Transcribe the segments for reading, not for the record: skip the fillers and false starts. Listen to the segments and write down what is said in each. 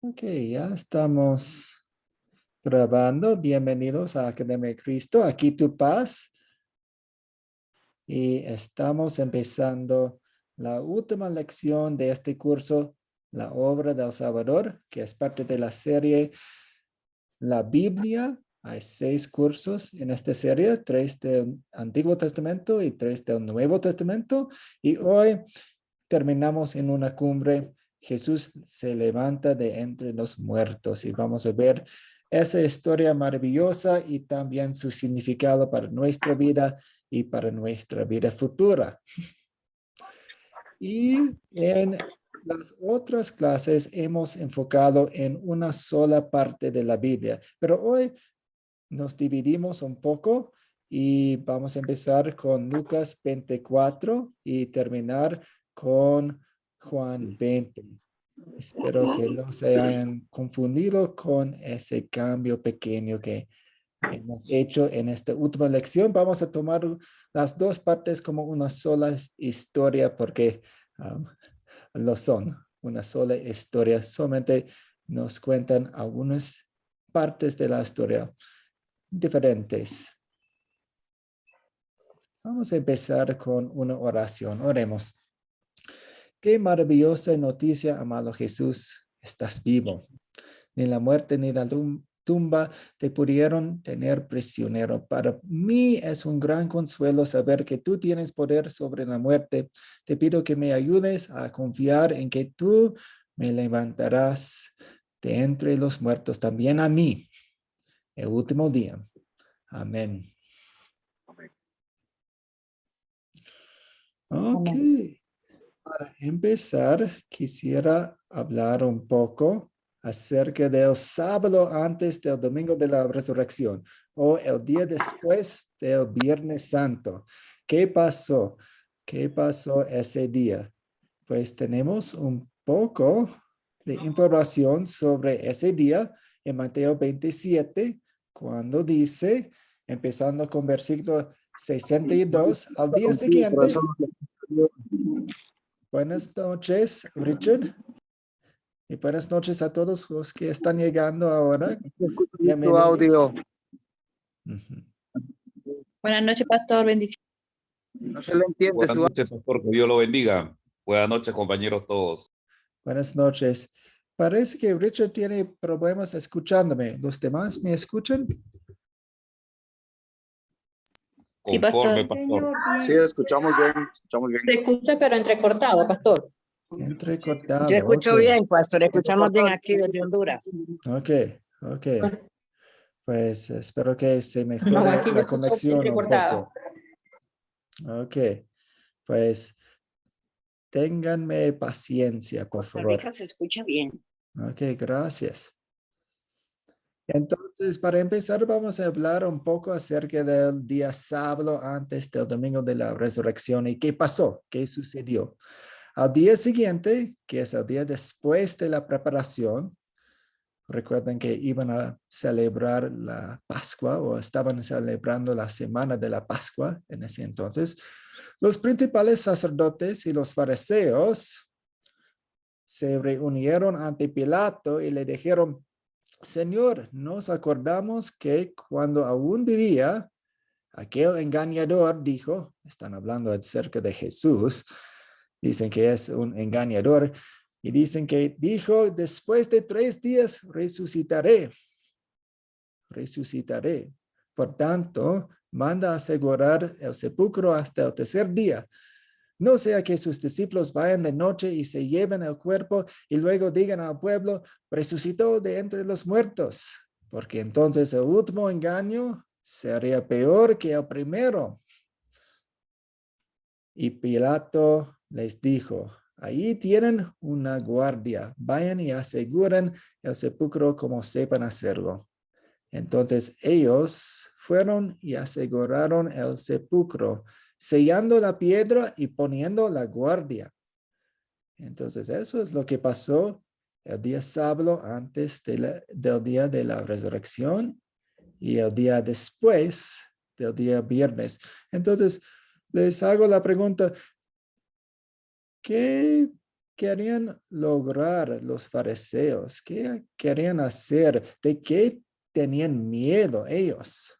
Ok, ya estamos grabando. Bienvenidos a Academia de Cristo. Aquí tu paz. Y estamos empezando la última lección de este curso, la obra del Salvador, que es parte de la serie La Biblia. Hay 6 cursos en esta serie, 3 del Antiguo Testamento y 3 del Nuevo Testamento. Y hoy terminamos en una cumbre. Jesús se levanta de entre los muertos y vamos a ver esa historia maravillosa y también su significado para nuestra vida y para nuestra vida futura. Y en las otras clases hemos enfocado en una sola parte de la Biblia, pero hoy nos dividimos un poco y vamos a empezar con Lucas 24 y terminar con Juan 20. Espero que no se hayan confundido con ese cambio pequeño que hemos hecho en esta última lección. Vamos a tomar las dos partes como una sola historia porque lo son, una sola historia. Solamente nos cuentan algunas partes de la historia diferentes. Vamos a empezar con una oración. Oremos. Qué maravillosa noticia, amado Jesús. Estás vivo. Ni la muerte ni la tumba te pudieron tener prisionero. Para mí es un gran consuelo saber que tú tienes poder sobre la muerte. Te pido que me ayudes a confiar en que tú me levantarás de entre los muertos, también a mí, el último día. Amén. Ok. Para empezar, quisiera hablar un poco acerca del sábado antes del domingo de la resurrección o el día después del Viernes Santo. ¿Qué pasó? ¿Qué pasó ese día? Pues tenemos un poco de información sobre ese día en Mateo 27, cuando dice, empezando con versículo 62, al día siguiente. Buenas noches, Richard. Y buenas noches a todos los que están llegando ahora. Tu audio. Buenas noches, pastor. Bendiciones. No se le entiende. Buenas noches, pastor. Que Dios lo bendiga. Buenas noches, compañeros todos. Buenas noches. Parece que Richard tiene problemas escuchándome. ¿Los demás me escuchan? Sí, Conforme, pastor. pastor. Sí, escuchamos bien. Escuchamos bien. Se escucha, pero entrecortado, pastor. Entrecortado. Yo escucho okay. bien, pastor. Escuchamos bien aquí desde Honduras. Ok. Pues espero que se mejore No, aquí yo la escucho conexión un entrecortado. poco. Ok. Pues ténganme paciencia, por Costa favor. Rica se escucha bien. Ok, gracias. Entonces, para empezar, vamos a hablar un poco acerca del día sábado antes del domingo de la resurrección y qué pasó, qué sucedió. Al día siguiente, que es el día después de la preparación, recuerden que iban a celebrar la Pascua o estaban celebrando la semana de la Pascua en ese entonces. Los principales sacerdotes y los fariseos se reunieron ante Pilato y le dijeron, Señor, nos acordamos que cuando aún vivía, aquel engañador dijo, están hablando acerca de Jesús, dicen que es un engañador, y dicen que dijo, después de 3 días resucitaré. Por tanto, manda asegurar el sepulcro hasta el tercer día. No sea que sus discípulos vayan de noche y se lleven el cuerpo y luego digan al pueblo, resucitó de entre los muertos, porque entonces el último engaño sería peor que el primero. Y Pilato les dijo, ahí tienen una guardia, vayan y aseguren el sepulcro como sepan hacerlo. Entonces ellos fueron y aseguraron el sepulcro, sellando la piedra y poniendo la guardia. Entonces eso es lo que pasó el día sábado antes del día de la resurrección y el día después del día viernes. Entonces les hago la pregunta, ¿qué querían lograr los fariseos? ¿Qué querían hacer? ¿De qué tenían miedo ellos?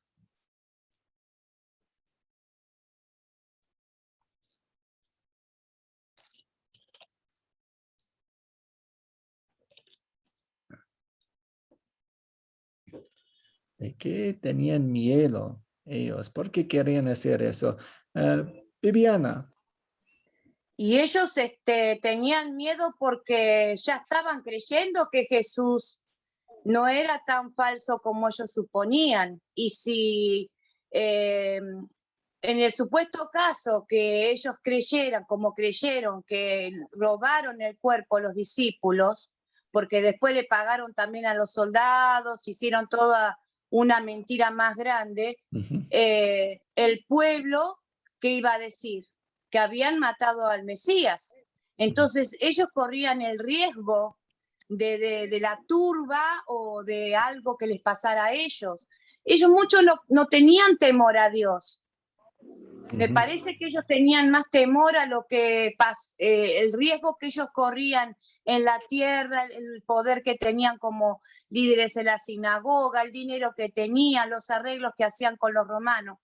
¿De qué tenían miedo ellos? ¿Por qué querían hacer eso? Viviana. Y ellos tenían miedo porque ya estaban creyendo que Jesús no era tan falso como ellos suponían. Y si en el supuesto caso que ellos creyeran, como creyeron, que robaron el cuerpo los discípulos, porque después le pagaron también a los soldados, hicieron toda una mentira más grande, el pueblo, ¿qué iba a decir? Que habían matado al Mesías. Entonces ellos corrían el riesgo de la turba o de algo que les pasara a ellos. Ellos muchos no tenían temor a Dios. Me parece que ellos tenían más temor a lo que el riesgo que ellos corrían en la tierra, el poder que tenían como líderes en la sinagoga, el dinero que tenían, los arreglos que hacían con los romanos.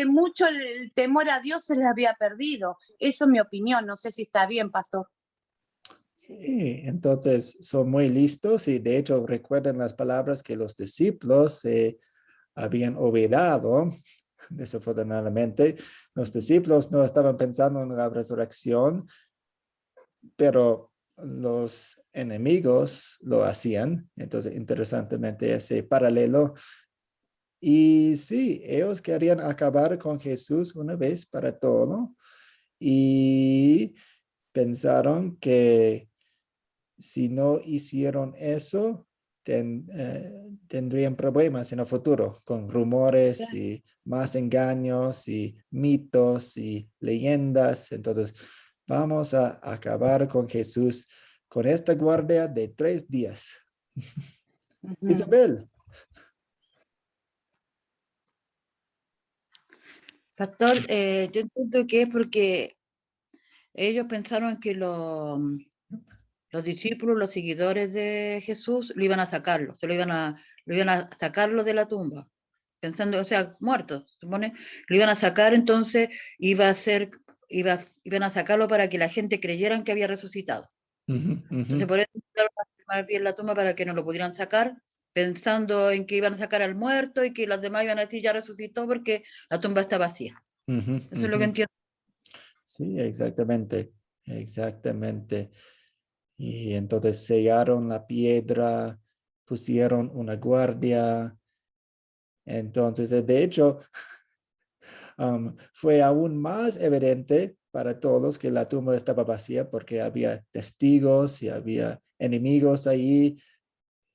Mucho el temor a Dios se les había perdido. Eso es mi opinión. No sé si está bien, pastor. Sí, entonces son muy listos y de hecho recuerden las palabras que los discípulos habían olvidado. Desafortunadamente, los discípulos no estaban pensando en la resurrección, pero los enemigos lo hacían. Entonces, interesantemente, ese paralelo. Y sí, ellos querían acabar con Jesús una vez para todo y pensaron que si no hicieron eso, tendrían problemas en el futuro con rumores y más engaños y mitos y leyendas. Entonces, vamos a acabar con Jesús con esta guardia de 3 días. Isabel. Pastor, yo entiendo que es porque ellos pensaron que los discípulos, los seguidores de Jesús, lo iban a sacarlo, lo iban a sacarlo de la tumba, pensando, o sea, muerto, supone, lo iban a sacar, entonces iban a sacarlo para que la gente creyeran que había resucitado. Entonces por eso empezaron a firmar bien la tumba para que no lo pudieran sacar, pensando en que iban a sacar al muerto y que los demás iban a decir ya resucitó porque la tumba está vacía. Eso es lo que entiendo. Sí, exactamente, exactamente. Y entonces sellaron la piedra, pusieron una guardia. Entonces, de hecho, fue aún más evidente para todos que la tumba estaba vacía porque había testigos y había enemigos ahí.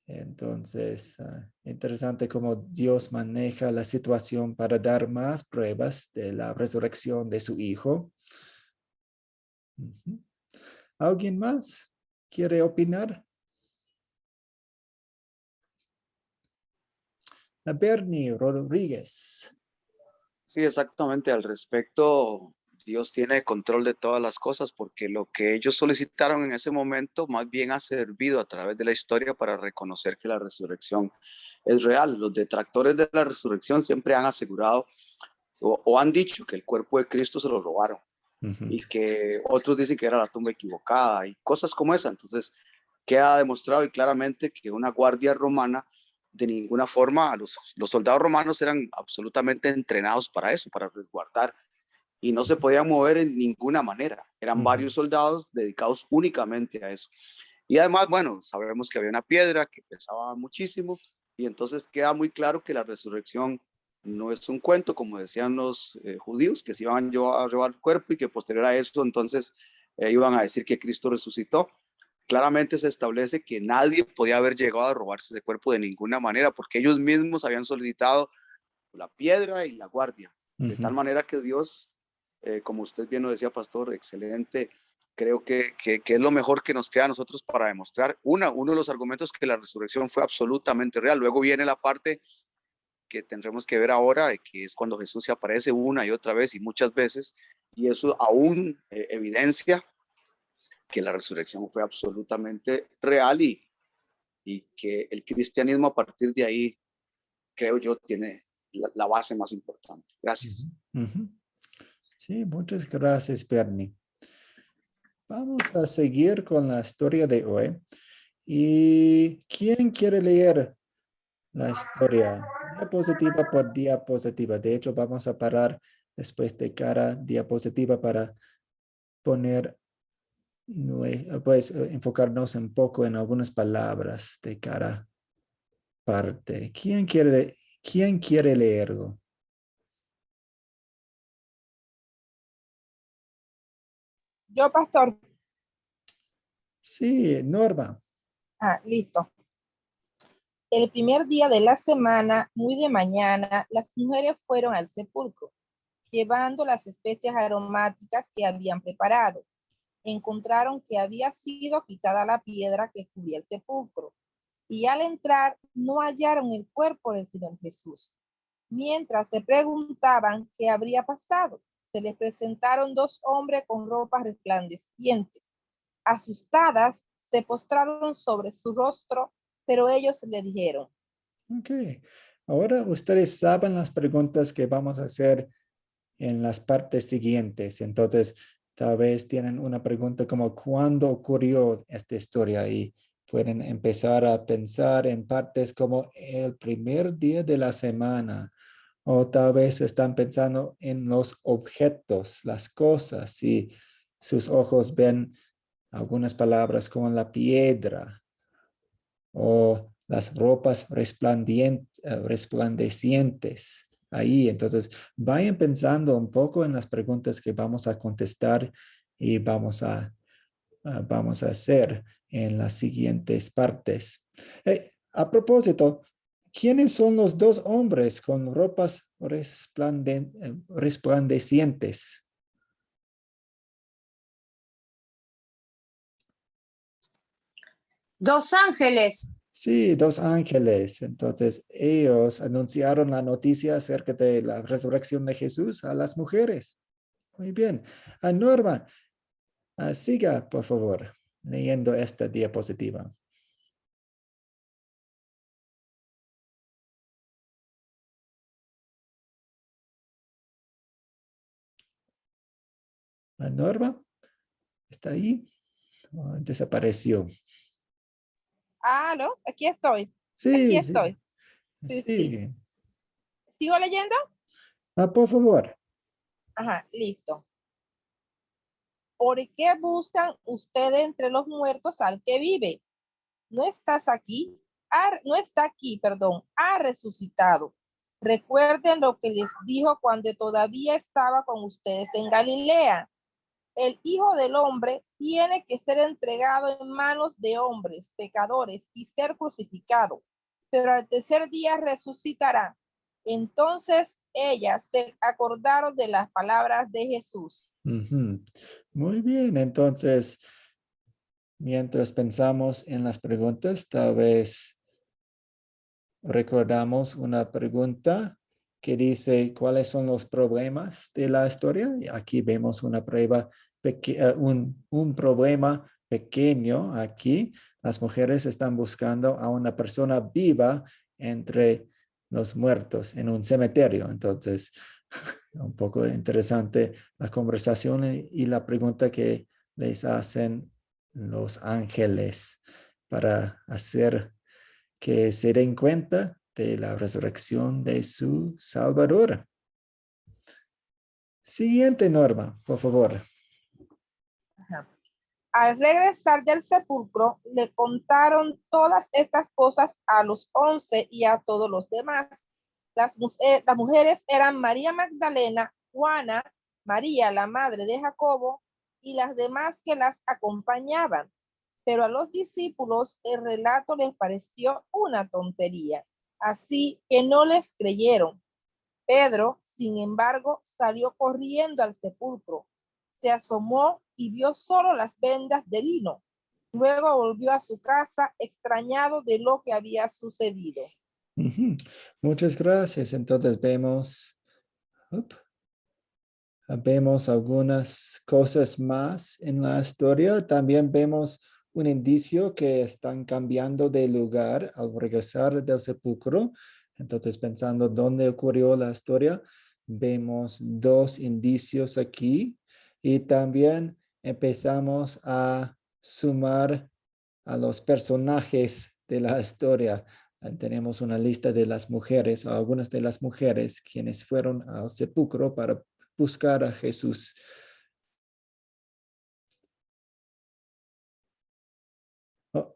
Entonces, interesante cómo Dios maneja la situación para dar más pruebas de la resurrección de su Hijo. ¿Alguien más quiere opinar? Bernie Rodríguez. Sí, exactamente. Al respecto, Dios tiene control de todas las cosas porque lo que ellos solicitaron en ese momento más bien ha servido a través de la historia para reconocer que la resurrección es real. Los detractores de la resurrección siempre han asegurado o han dicho que el cuerpo de Cristo se lo robaron y que otros dicen que era la tumba equivocada y cosas como esa. Entonces, queda demostrado y claramente que una guardia romana de ninguna forma, los soldados romanos eran absolutamente entrenados para eso, para resguardar, y no se podían mover en ninguna manera. Eran varios soldados dedicados únicamente a eso. Y además, bueno, sabemos que había una piedra que pesaba muchísimo, y entonces queda muy claro que la resurrección no es un cuento, como decían los judíos, que se iban a llevar el cuerpo y que posterior a eso, entonces iban a decir que Cristo resucitó. Claramente se establece que nadie podía haber llegado a robarse ese cuerpo de ninguna manera, porque ellos mismos habían solicitado la piedra y la guardia. De tal manera que Dios, como usted bien lo decía, pastor, excelente, creo que es lo mejor que nos queda a nosotros para demostrar. Uno de los argumentos que la resurrección fue absolutamente real. Luego viene la parte que tendremos que ver ahora, que es cuando Jesús se aparece una y otra vez y muchas veces, y eso aún evidencia que la resurrección fue absolutamente real y que el cristianismo a partir de ahí, creo yo, tiene la base más importante. Gracias. Ujú. Sí, muchas gracias, Bernie. Vamos a seguir con la historia de hoy. ¿Y quién quiere leer la historia? Diapositiva por diapositiva. De hecho, vamos a parar después de cada diapositiva para poner, pues, enfocarnos un poco en algunas palabras de cada parte. ¿Quién quiere leerlo? Yo, pastor. Sí, Norma. Listo. El primer día de la semana, muy de mañana, las mujeres fueron al sepulcro, llevando las especias aromáticas que habían preparado. Encontraron que había sido quitada la piedra que cubría el sepulcro, y al entrar no hallaron el cuerpo del Señor Jesús. Mientras se preguntaban qué habría pasado, se les presentaron dos hombres con ropas resplandecientes. Asustadas, se postraron sobre su rostro, pero ellos le dijeron. Ok. Ahora ustedes saben las preguntas que vamos a hacer en las partes siguientes. Entonces, tal vez tienen una pregunta como ¿cuándo ocurrió esta historia? Y pueden empezar a pensar en partes como el primer día de la semana. O tal vez están pensando en los objetos, las cosas, y sus ojos ven algunas palabras como la piedra o las ropas resplandecientes ahí. Entonces, vayan pensando un poco en las preguntas que vamos a contestar y vamos a hacer en las siguientes partes. A propósito, ¿quiénes son los dos hombres con ropas resplandecientes? Dos ángeles. Sí, dos ángeles. Entonces, ellos anunciaron la noticia acerca de la resurrección de Jesús a las mujeres. Muy bien. Norma, siga, por favor, leyendo esta diapositiva. Norma, ¿está ahí? Oh, desapareció. ¿Aló? Aquí estoy. Aquí Sí, sí, estoy. Sí, sí. sí. ¿Sigo leyendo? Por favor. Listo. ¿Por qué buscan ustedes entre los muertos al que vive? No estás aquí, no está aquí, perdón, ha resucitado. Recuerden lo que les dijo cuando todavía estaba con ustedes en Galilea. El Hijo del Hombre tiene que ser entregado en manos de hombres, pecadores, y ser crucificado, pero al tercer día resucitará. Entonces ellas se acordaron de las palabras de Jesús. Muy bien, entonces, mientras pensamos en las preguntas, tal vez recordamos una pregunta que dice cuáles son los problemas de la historia. Y aquí vemos una prueba, un problema pequeño aquí. Las mujeres están buscando a una persona viva entre los muertos en un cementerio. Entonces, un poco interesante la conversación y la pregunta que les hacen los ángeles para hacer que se den cuenta de la resurrección de su Salvador. Siguiente Norma, por favor. Al regresar del sepulcro, le contaron todas estas cosas a los 11 y a todos los demás. Las mujeres eran María Magdalena, Juana, María, la madre de Jacobo, y las demás que las acompañaban. Pero a los discípulos el relato les pareció una tontería, así que no les creyeron. Pedro, sin embargo, salió corriendo al sepulcro. Se asomó y vio solo las vendas de lino. Luego volvió a su casa extrañado de lo que había sucedido. Muchas gracias. Entonces vemos Vemos algunas cosas más en la historia. También vemos un indicio que están cambiando de lugar al regresar del sepulcro. Entonces, pensando dónde ocurrió la historia, vemos dos indicios aquí y también empezamos a sumar a los personajes de la historia. Tenemos una lista de las mujeres, o algunas de las mujeres quienes fueron al sepulcro para buscar a Jesús.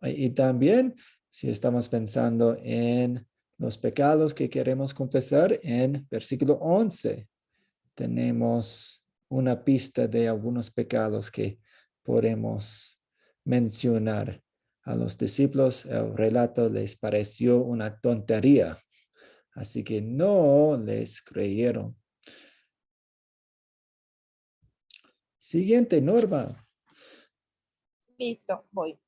Y también, si estamos pensando en los pecados que queremos confesar, en versículo 11, tenemos una pista de algunos pecados que podemos mencionar. A los discípulos el relato les pareció una tontería, así que no les creyeron. Siguiente, Norma. Listo, voy.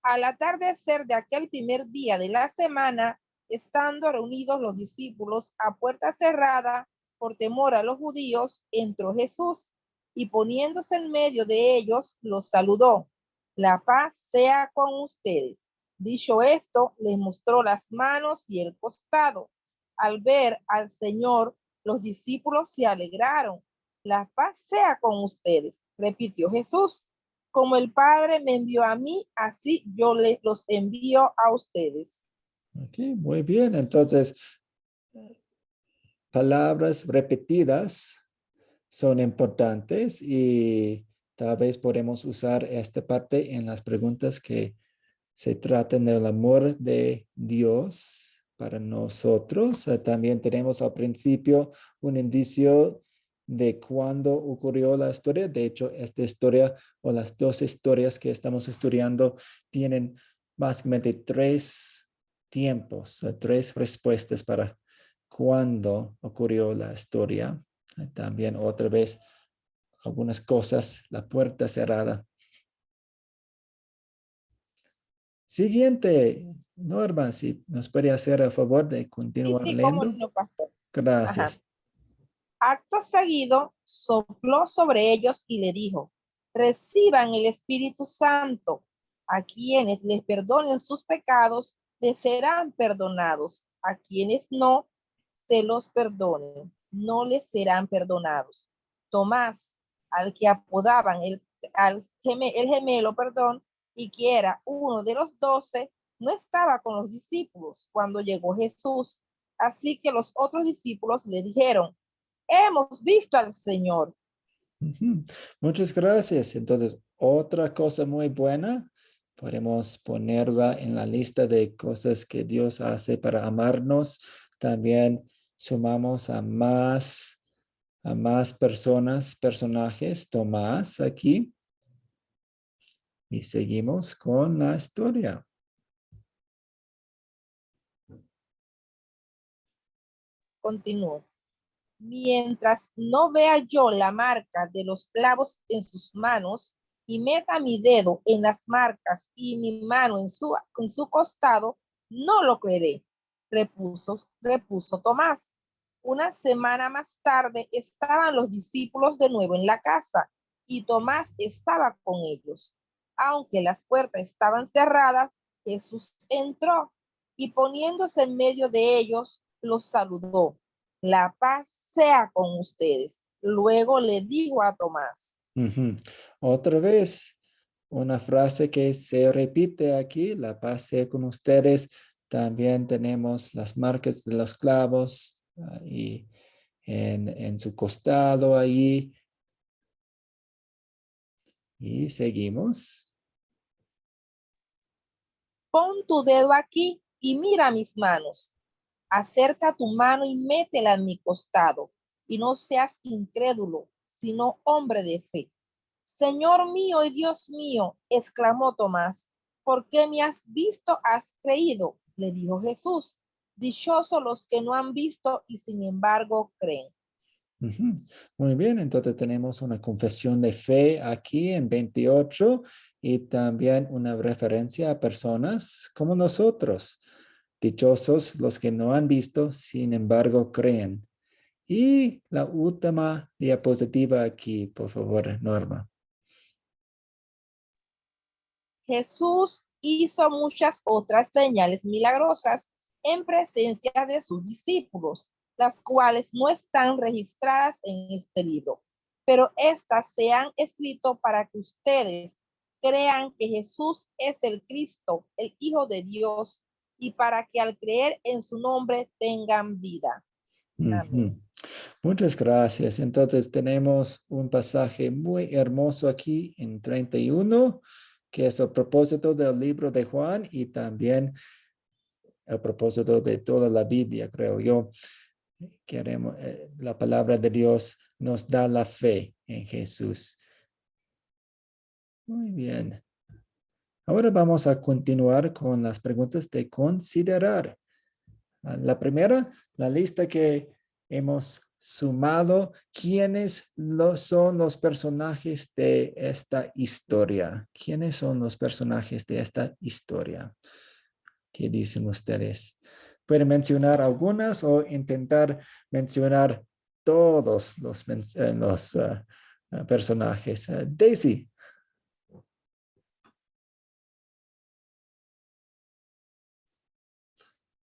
Al atardecer de aquel primer día de la semana, estando reunidos los discípulos a puerta cerrada por temor a los judíos, entró Jesús y poniéndose en medio de ellos, los saludó. La paz sea con ustedes. Dicho esto, les mostró las manos y el costado. Al ver al Señor, los discípulos se alegraron. La paz sea con ustedes, repitió Jesús. Como el Padre me envió a mí, así yo los envío a ustedes. Ok, muy bien. Entonces, palabras repetidas son importantes y tal vez podemos usar esta parte en las preguntas que se tratan del amor de Dios para nosotros. También tenemos al principio un indicio de cuándo ocurrió la historia. De hecho, esta historia o las dos historias que estamos estudiando tienen básicamente tres tiempos, tres respuestas para cuándo ocurrió la historia. También otra vez algunas cosas, la puerta cerrada. Siguiente, Norma, si nos puede hacer el favor de continuar Sí, cómo leyendo. no, pastor. Gracias. Ajá. Acto seguido, sopló sobre ellos y le dijo, reciban el Espíritu Santo. A quienes les perdonen sus pecados, les serán perdonados. A quienes no se los perdonen, no les serán perdonados. Tomás, al que apodaban el gemelo, y que era uno de los 12, no estaba con los discípulos cuando llegó Jesús. Así que los otros discípulos le dijeron, hemos visto al Señor. Muchas gracias. Entonces, otra cosa muy buena, podemos ponerla en la lista de cosas que Dios hace para amarnos. También sumamos a más personajes, Tomás aquí. Y seguimos con la historia. Continúo. Mientras no vea yo la marca de los clavos en sus manos y meta mi dedo en las marcas y mi mano en su costado, no lo creeré, repuso Tomás. Una semana más tarde estaban los discípulos de nuevo en la casa y Tomás estaba con ellos. Aunque las puertas estaban cerradas, Jesús entró y poniéndose en medio de ellos, los saludó. La paz sea con ustedes. Luego le dijo a Tomás. Otra vez, una frase que se repite aquí, la paz sea con ustedes. También tenemos las marcas de los clavos y en su costado ahí. Y seguimos. Pon tu dedo aquí y mira mis manos. Acerca tu mano y métela en mi costado, y no seas incrédulo, sino hombre de fe. Señor mío y Dios mío, exclamó Tomás, ¿por qué me has visto, has creído? Le dijo Jesús, dichosos los que no han visto y sin embargo creen. Muy bien, entonces tenemos una confesión de fe aquí en 28 y también una referencia a personas como nosotros. Dichosos los que no han visto, sin embargo creen. Y la última diapositiva aquí, por favor, Norma. Jesús hizo muchas otras señales milagrosas en presencia de sus discípulos, las cuales no están registradas en este libro, pero estas se han escrito para que ustedes crean que Jesús es el Cristo, el Hijo de Dios, y para que al creer en su nombre tengan vida. Amén. Muchas gracias. Entonces tenemos un pasaje muy hermoso aquí en 31, que es el propósito del libro de Juan y también el propósito de toda la Biblia, creo yo. Queremos, la palabra de Dios nos da la fe en Jesús. Muy bien. Ahora vamos a continuar con las preguntas de considerar. La primera, la lista que hemos sumado, ¿quiénes son los personajes de esta historia? ¿Quiénes son los personajes de esta historia? ¿Qué dicen ustedes? ¿Pueden mencionar algunas o intentar mencionar todos los personajes? Daisy.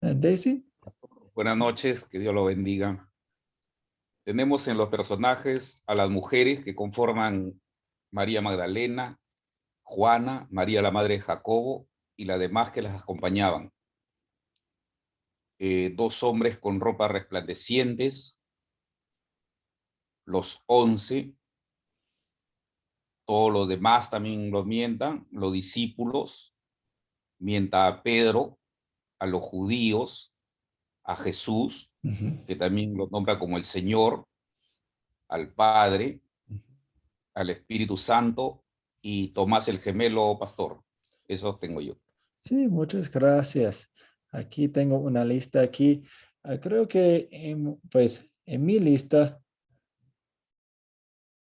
Daisy. Buenas noches, que Dios lo bendiga. Tenemos en los personajes a las mujeres que conforman María Magdalena, Juana, María la madre de Jacobo y las demás que las acompañaban. Dos hombres con ropas resplandecientes, los 11, todos los demás también los mientan, los discípulos, mienta a Pedro, a los judíos, a Jesús, que también lo nombra como el Señor, al Padre, al Espíritu Santo y Tomás el gemelo pastor. Eso tengo yo. Sí, muchas gracias. Aquí tengo una lista aquí. Creo que pues en mi lista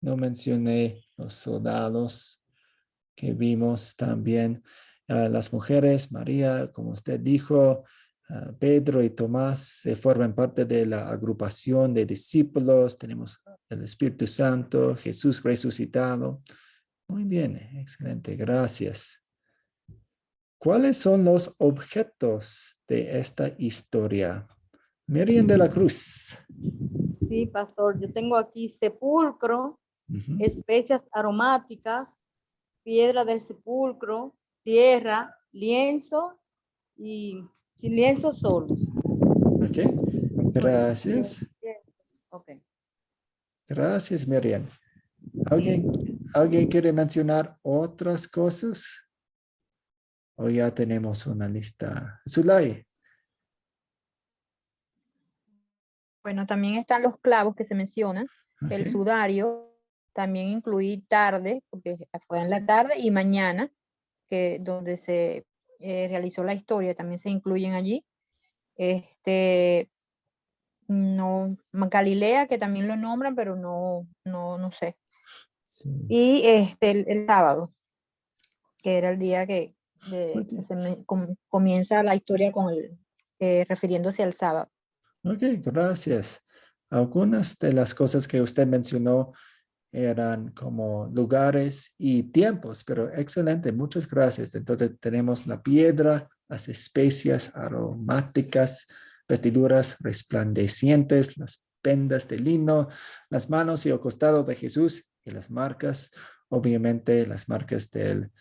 no mencioné los soldados que vimos también. Las mujeres, María, como usted dijo, Pedro y Tomás forman parte de la agrupación de discípulos. Tenemos el Espíritu Santo, Jesús resucitado. Muy bien, excelente, gracias. ¿Cuáles son los objetos de esta historia? Miriam de la Cruz. Sí, pastor, yo tengo aquí sepulcro, especias aromáticas, piedra del sepulcro, tierra, lienzo y sin lienzo solo. Ok, gracias. Okay. Gracias, Miriam. ¿Alguien quiere mencionar otras cosas? ¿O ya tenemos una lista? Zulay. Bueno, también están los clavos que se mencionan, el Ok. sudario, también incluí tarde, porque fue en la tarde, y mañana, que donde se realizó la historia, también se incluyen allí. No, Galilea, que también lo nombran, pero no sé. Sí. Y el sábado, que era el día que comienza la historia con refiriéndose al sábado. Ok, gracias. Algunas de las cosas que usted mencionó eran como lugares y tiempos, pero excelente, muchas gracias. Entonces tenemos la piedra, las especias aromáticas, vestiduras resplandecientes, las vendas de lino, las manos y el costado de Jesús y las marcas, obviamente las marcas de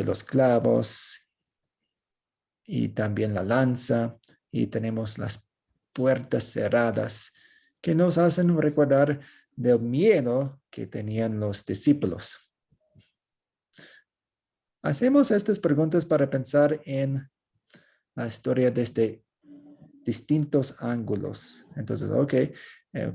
los clavos y también la lanza, y tenemos las puertas cerradas que nos hacen recordar del miedo que tenían los discípulos. Hacemos estas preguntas para pensar en la historia desde distintos ángulos. Entonces,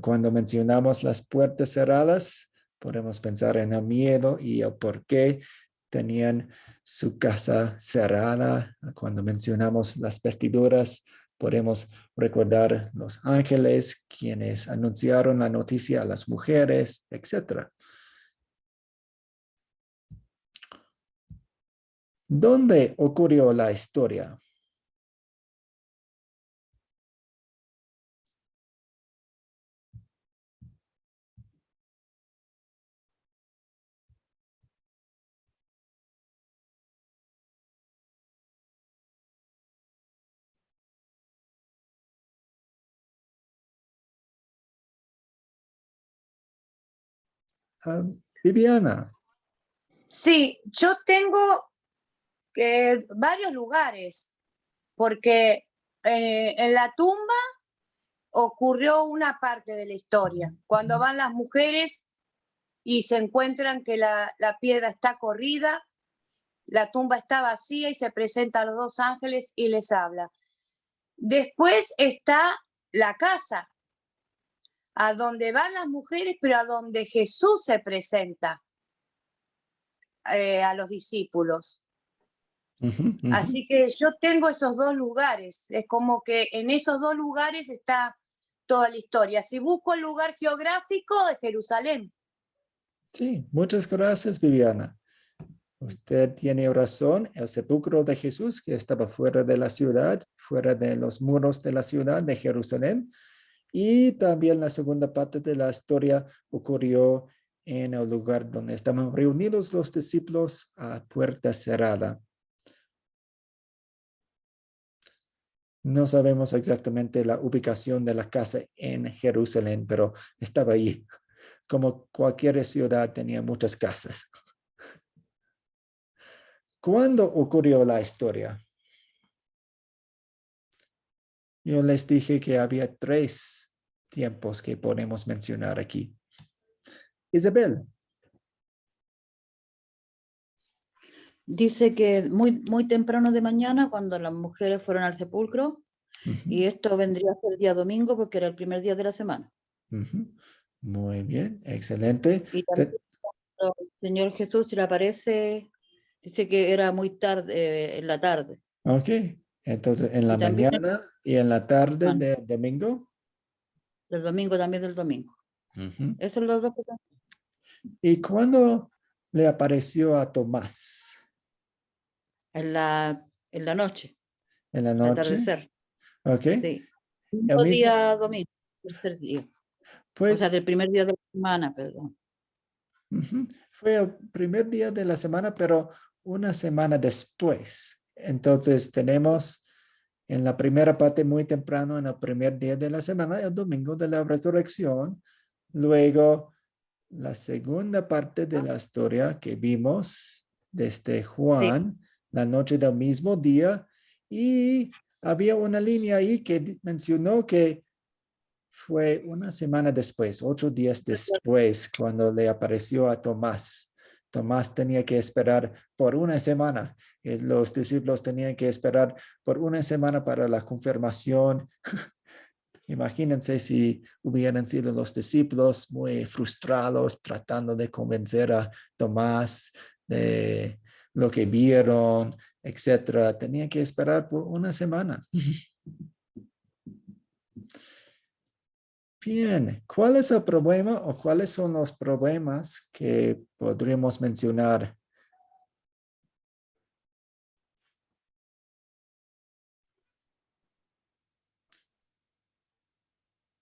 cuando mencionamos las puertas cerradas, podemos pensar en el miedo y el por qué tenían su casa cerrada. Cuando mencionamos las vestiduras, podemos recordar los ángeles, quienes anunciaron la noticia a las mujeres, etc. ¿Dónde ocurrió la historia? Viviana. Sí, yo tengo varios lugares, porque en la tumba ocurrió una parte de la historia, cuando van las mujeres y se encuentran que la piedra está corrida, la tumba está vacía y se presentan los dos ángeles y les habla. Después está la casa, a donde van las mujeres, pero a donde Jesús se presenta a los discípulos. Así que yo tengo esos dos lugares, es como que en esos dos lugares está toda la historia. Si busco el lugar geográfico de Jerusalén. Sí, muchas gracias, Viviana. Usted tiene razón, el sepulcro de Jesús, que estaba fuera de la ciudad, fuera de los muros de la ciudad de Jerusalén, y también la segunda parte de la historia ocurrió en el lugar donde estaban reunidos los discípulos a puerta cerrada. No sabemos exactamente la ubicación de la casa en Jerusalén, pero estaba ahí. Como cualquier ciudad tenía muchas casas. ¿Cuándo ocurrió la historia? Yo les dije que había 3 tiempos que podemos mencionar aquí. Isabel. Dice que muy temprano de mañana, cuando las mujeres fueron al sepulcro, y esto vendría a ser día domingo porque era el primer día de la semana. Muy bien, excelente. Y también cuando el Señor Jesús se le aparece, dice que era muy tarde, en la tarde. Ok, entonces en la Y también mañana y en la tarde del domingo. Del domingo, también del domingo. Esos son los dos que tengo. ¿Y cuándo le apareció a Tomás? En la noche. En la Al noche. atardecer. Ok. Sí. El Mismo mismo día domingo, tercer día. Pues, o sea, del primer día de la semana, perdón. Fue el primer día de la semana, pero una semana después. Entonces tenemos en la primera parte muy temprano, en el primer día de la semana, el domingo de la resurrección. Luego, la segunda parte de la historia que vimos desde Juan, la noche del mismo día. Y había una línea ahí que mencionó que fue una semana después, 8 días después, cuando le apareció a Tomás. Tomás tenía que esperar por una semana. Los discípulos tenían que esperar por una semana para la confirmación. Imagínense si hubieran sido los discípulos muy frustrados tratando de convencer a Tomás de lo que vieron, etcétera. Tenían que esperar por una semana. Bien, ¿cuál es el problema o cuáles son los problemas que podríamos mencionar?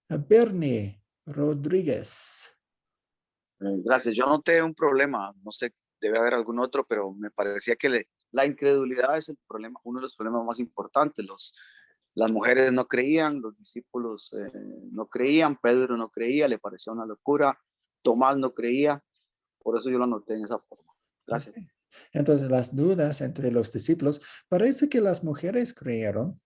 Bernie Rodríguez. Gracias. Yo noté un problema, no sé, debe haber algún otro, pero me parecía que la incredulidad es el problema, uno de los problemas más importantes. Las mujeres no creían, los discípulos no creían, Pedro no creía, le parecía una locura, Tomás no creía, por eso yo lo noté en esa forma. Gracias. Entonces, las dudas entre los discípulos, parece que las mujeres creyeron,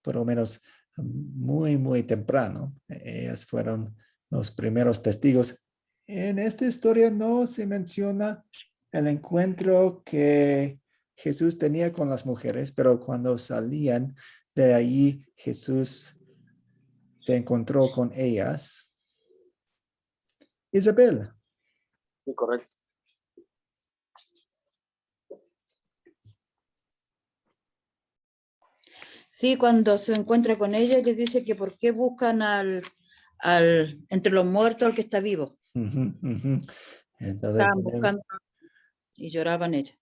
por lo menos muy temprano. Ellas fueron los primeros testigos. En esta historia no se menciona el encuentro que Jesús tenía con las mujeres, pero cuando salían de allí, Jesús se encontró con ellas. Isabel. Sí, correcto. Sí, cuando se encuentra con ella, les dice que por qué buscan entre los muertos al que está vivo. Entonces, Estaban buscando y lloraban ella.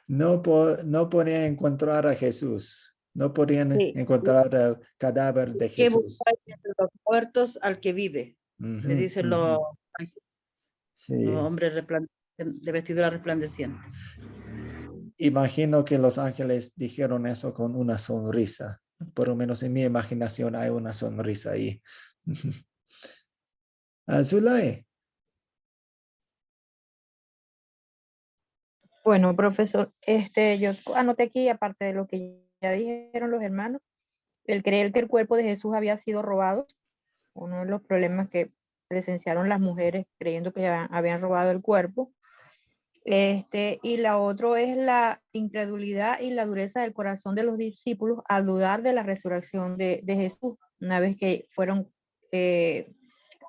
No podían encontrar a Jesús. No podían encontrar el cadáver de ¿Qué Jesús. buscáis entre los muertos al que vive? Le dicen los hombres de vestidura resplandeciente. Imagino que los ángeles dijeron eso con una sonrisa. Por lo menos en mi imaginación hay una sonrisa ahí. Zulay. Bueno, profesor, yo anoté aquí, aparte de lo que ya dijeron los hermanos, el creer que el cuerpo de Jesús había sido robado, uno de los problemas que presenciaron las mujeres creyendo que habían robado el cuerpo. Y la otra es la incredulidad y la dureza del corazón de los discípulos al dudar de la resurrección de Jesús, una vez que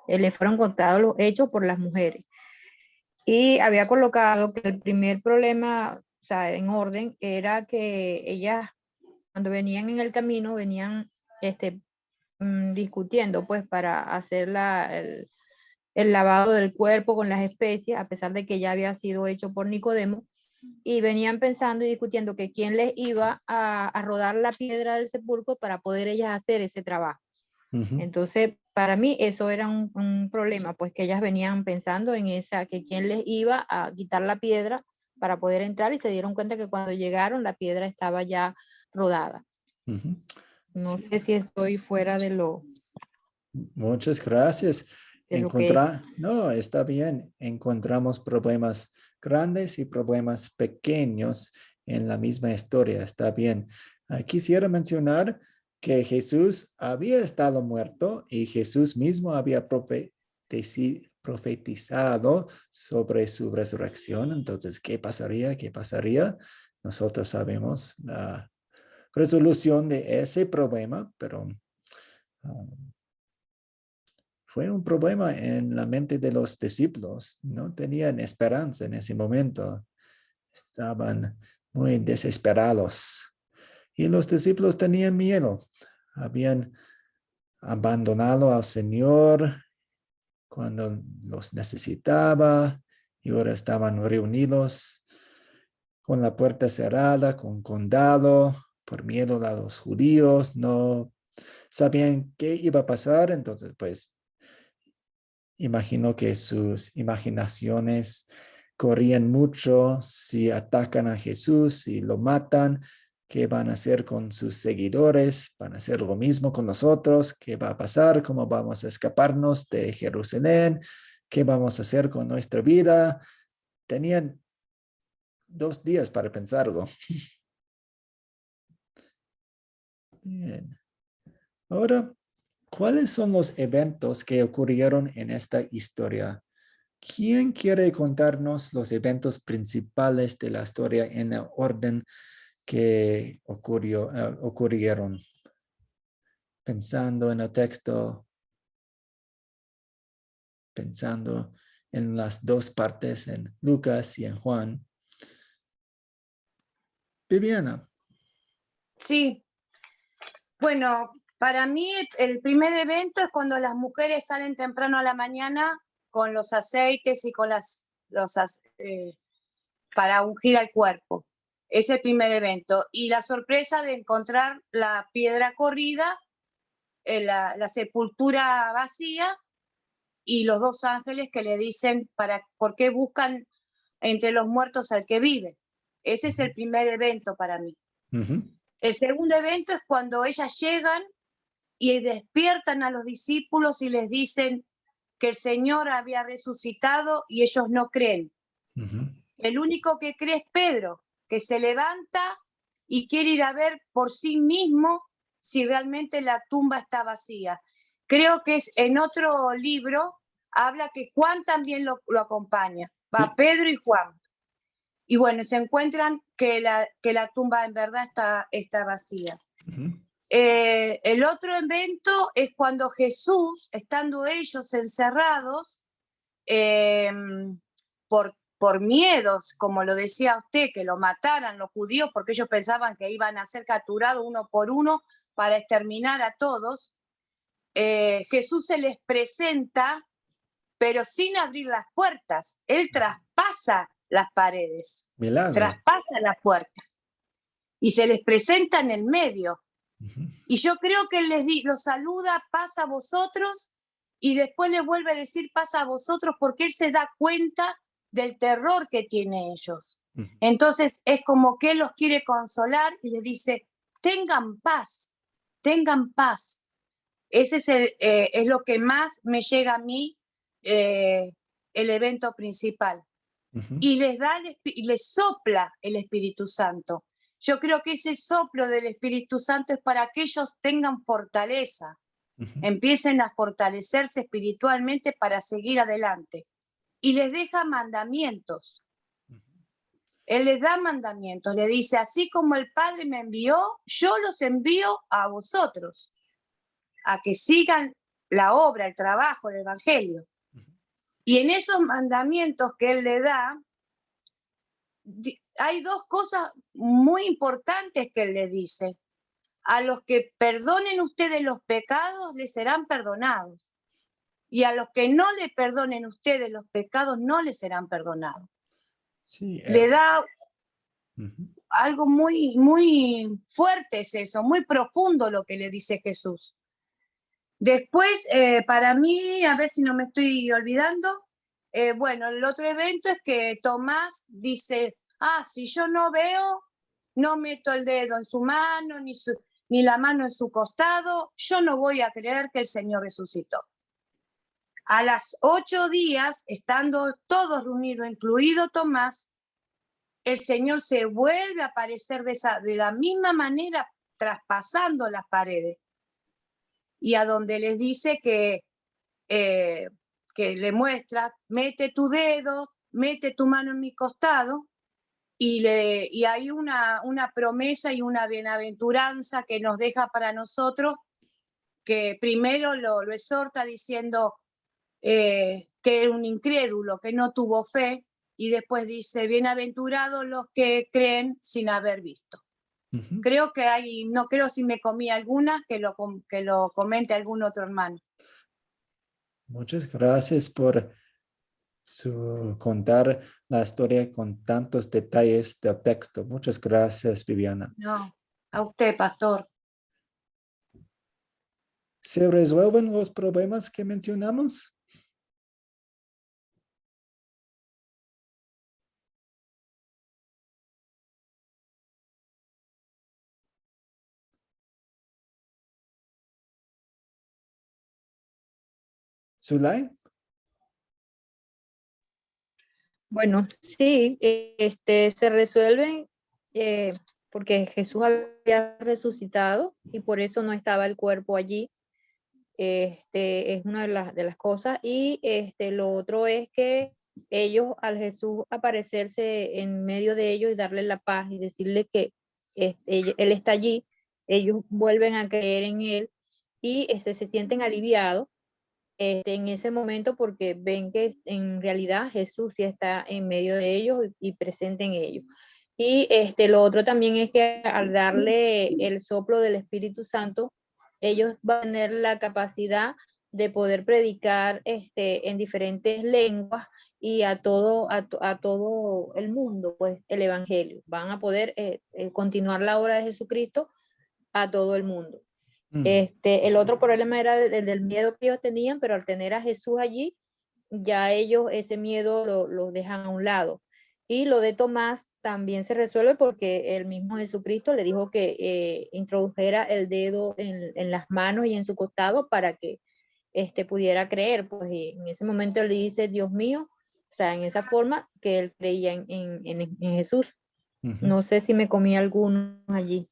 le fueron contados los hechos por las mujeres. Y había colocado que el primer problema, o sea, en orden, era que ellas, cuando venían en el camino, venían discutiendo, pues, para hacer el lavado del cuerpo con las especias, a pesar de que ya había sido hecho por Nicodemo, y venían pensando y discutiendo que quién les iba a rodar la piedra del sepulcro para poder ellas hacer ese trabajo. Entonces, para mí eso era un problema, pues que ellas venían pensando en que quién les iba a quitar la piedra para poder entrar, y se dieron cuenta que cuando llegaron la piedra estaba ya rodada. No Sí. sé si estoy fuera de lo... Muchas gracias. de lo que... No, está bien. Encontramos problemas grandes y problemas pequeños en la misma historia. Está bien. Quisiera mencionar que Jesús había estado muerto y Jesús mismo había profetizado sobre su resurrección. Entonces, ¿qué pasaría? ¿Qué pasaría? Nosotros sabemos la resolución de ese problema, pero fue un problema en la mente de los discípulos. No tenían esperanza en ese momento. Estaban muy desesperados. Y los discípulos tenían miedo. Habían abandonado al Señor cuando los necesitaba y ahora estaban reunidos con la puerta cerrada, con condado, por miedo a los judíos. No sabían qué iba a pasar. Entonces, pues, imagino que sus imaginaciones corrían mucho. Si atacan a Jesús y lo matan, ¿qué van a hacer con sus seguidores? ¿Van a hacer lo mismo con nosotros? ¿Qué va a pasar? ¿Cómo vamos a escaparnos de Jerusalén? ¿Qué vamos a hacer con nuestra vida? Tenían 2 días para pensarlo. Bien. Ahora, ¿cuáles son los eventos que ocurrieron en esta historia? ¿Quién quiere contarnos los eventos principales de la historia en el orden que ocurrieron? Pensando en el texto, pensando en las 2 partes, en Lucas y en Juan. Viviana. Sí, bueno, para mí el primer evento es cuando las mujeres salen temprano a la mañana con los aceites y con para ungir al cuerpo. Es el primer evento. Y la sorpresa de encontrar la piedra corrida, la sepultura vacía, y los 2 ángeles que le dicen por qué buscan entre los muertos al que vive. Ese es el primer evento para mí. El segundo evento es cuando ellas llegan y despiertan a los discípulos y les dicen que el Señor había resucitado y ellos no creen. El único que cree es Pedro, que se levanta y quiere ir a ver por sí mismo si realmente la tumba está vacía. Creo que es en otro libro, habla que Juan también lo acompaña. Va Pedro y Juan. Y bueno, se encuentran que la tumba en verdad está vacía. El otro evento es cuando Jesús, estando ellos encerrados, por miedos, como lo decía usted, que lo mataran los judíos, porque ellos pensaban que iban a ser capturados uno por uno para exterminar a todos, Jesús se les presenta, pero sin abrir las puertas. Él traspasa las paredes, traspasa la puerta y se les presenta en el medio. Y yo creo que él los saluda, paz a vosotros, y después les vuelve a decir paz a vosotros, porque él se da cuenta del terror que tienen ellos. Entonces es como que él los quiere consolar y les dice, tengan paz, tengan paz. Ese es lo que más me llega a mí el evento principal. Y les sopla el Espíritu Santo. Yo creo que ese soplo del Espíritu Santo es para que ellos tengan fortaleza, empiecen a fortalecerse espiritualmente para seguir adelante. Y les deja mandamientos. Él les da mandamientos, le dice, así como el Padre me envió, yo los envío a vosotros, a que sigan la obra, el trabajo, el Evangelio. Y en esos mandamientos que Él le da, hay dos cosas muy importantes que Él le dice. A los que perdonen ustedes los pecados, les serán perdonados. Y a los que no le perdonen ustedes los pecados, no les serán perdonados. Sí, Le da algo muy, muy fuerte, es eso, muy profundo lo que le dice Jesús. Después, para mí, a ver si no me estoy olvidando, bueno, el otro evento es que Tomás dice, si yo no veo, no meto el dedo en su mano, ni la mano en su costado, yo no voy a creer que el Señor resucitó. A las 8 días, estando todos reunidos, incluido Tomás, el Señor se vuelve a aparecer de la misma manera, traspasando las paredes. Y a donde les dice que le muestra, mete tu dedo, mete tu mano en mi costado, y hay una promesa y una bienaventuranza que nos deja para nosotros, que primero lo exhorta diciendo que era un incrédulo, que no tuvo fe, y después dice, bienaventurados los que creen sin haber visto. Creo que no creo si me comí alguna, que lo comente algún otro hermano. Muchas gracias por contar la historia con tantos detalles del texto. Muchas gracias, Viviana. No, a usted, pastor. ¿Se resuelven los problemas que mencionamos? Zulay. Bueno, sí, se resuelven porque Jesús había resucitado y por eso no estaba el cuerpo allí. Es una de las cosas. Y lo otro es que ellos, al Jesús aparecerse en medio de ellos y darle la paz y decirle que Él está allí, ellos vuelven a creer en Él y se sienten aliviados en ese momento porque ven que en realidad Jesús ya está en medio de ellos y presente en ellos. Y lo otro también es que al darle el soplo del Espíritu Santo, ellos van a tener la capacidad de poder predicar en diferentes lenguas y a todo el mundo, pues el Evangelio. Van a poder continuar la obra de Jesucristo a todo el mundo. El otro problema era el del miedo que ellos tenían, pero al tener a Jesús allí, ya ellos ese miedo lo dejan a un lado. Y lo de Tomás también se resuelve porque el mismo Jesucristo le dijo que introdujera el dedo en las manos y en su costado para que pudiera creer. Pues en ese momento él le dice, Dios mío, o sea, en esa forma que él creía en Jesús. No sé si me comí alguno allí.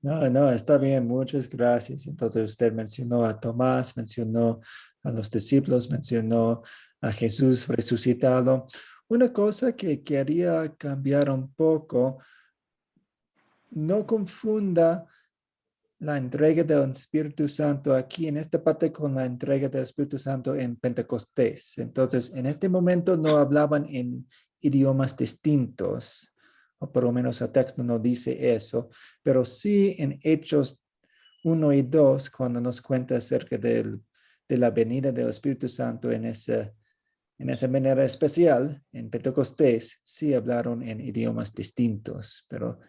No, está bien, muchas gracias. Entonces usted mencionó a Tomás, mencionó a los discípulos, mencionó a Jesús resucitado. Una cosa que quería cambiar un poco, no confunda la entrega del Espíritu Santo aquí en esta parte con la entrega del Espíritu Santo en Pentecostés. Entonces, en este momento no hablaban en idiomas distintos, o por lo menos el texto no dice eso, pero sí en Hechos 1 y 2, cuando nos cuenta acerca de la venida del Espíritu Santo en esa manera especial, en Pentecostés, sí hablaron en idiomas distintos, pero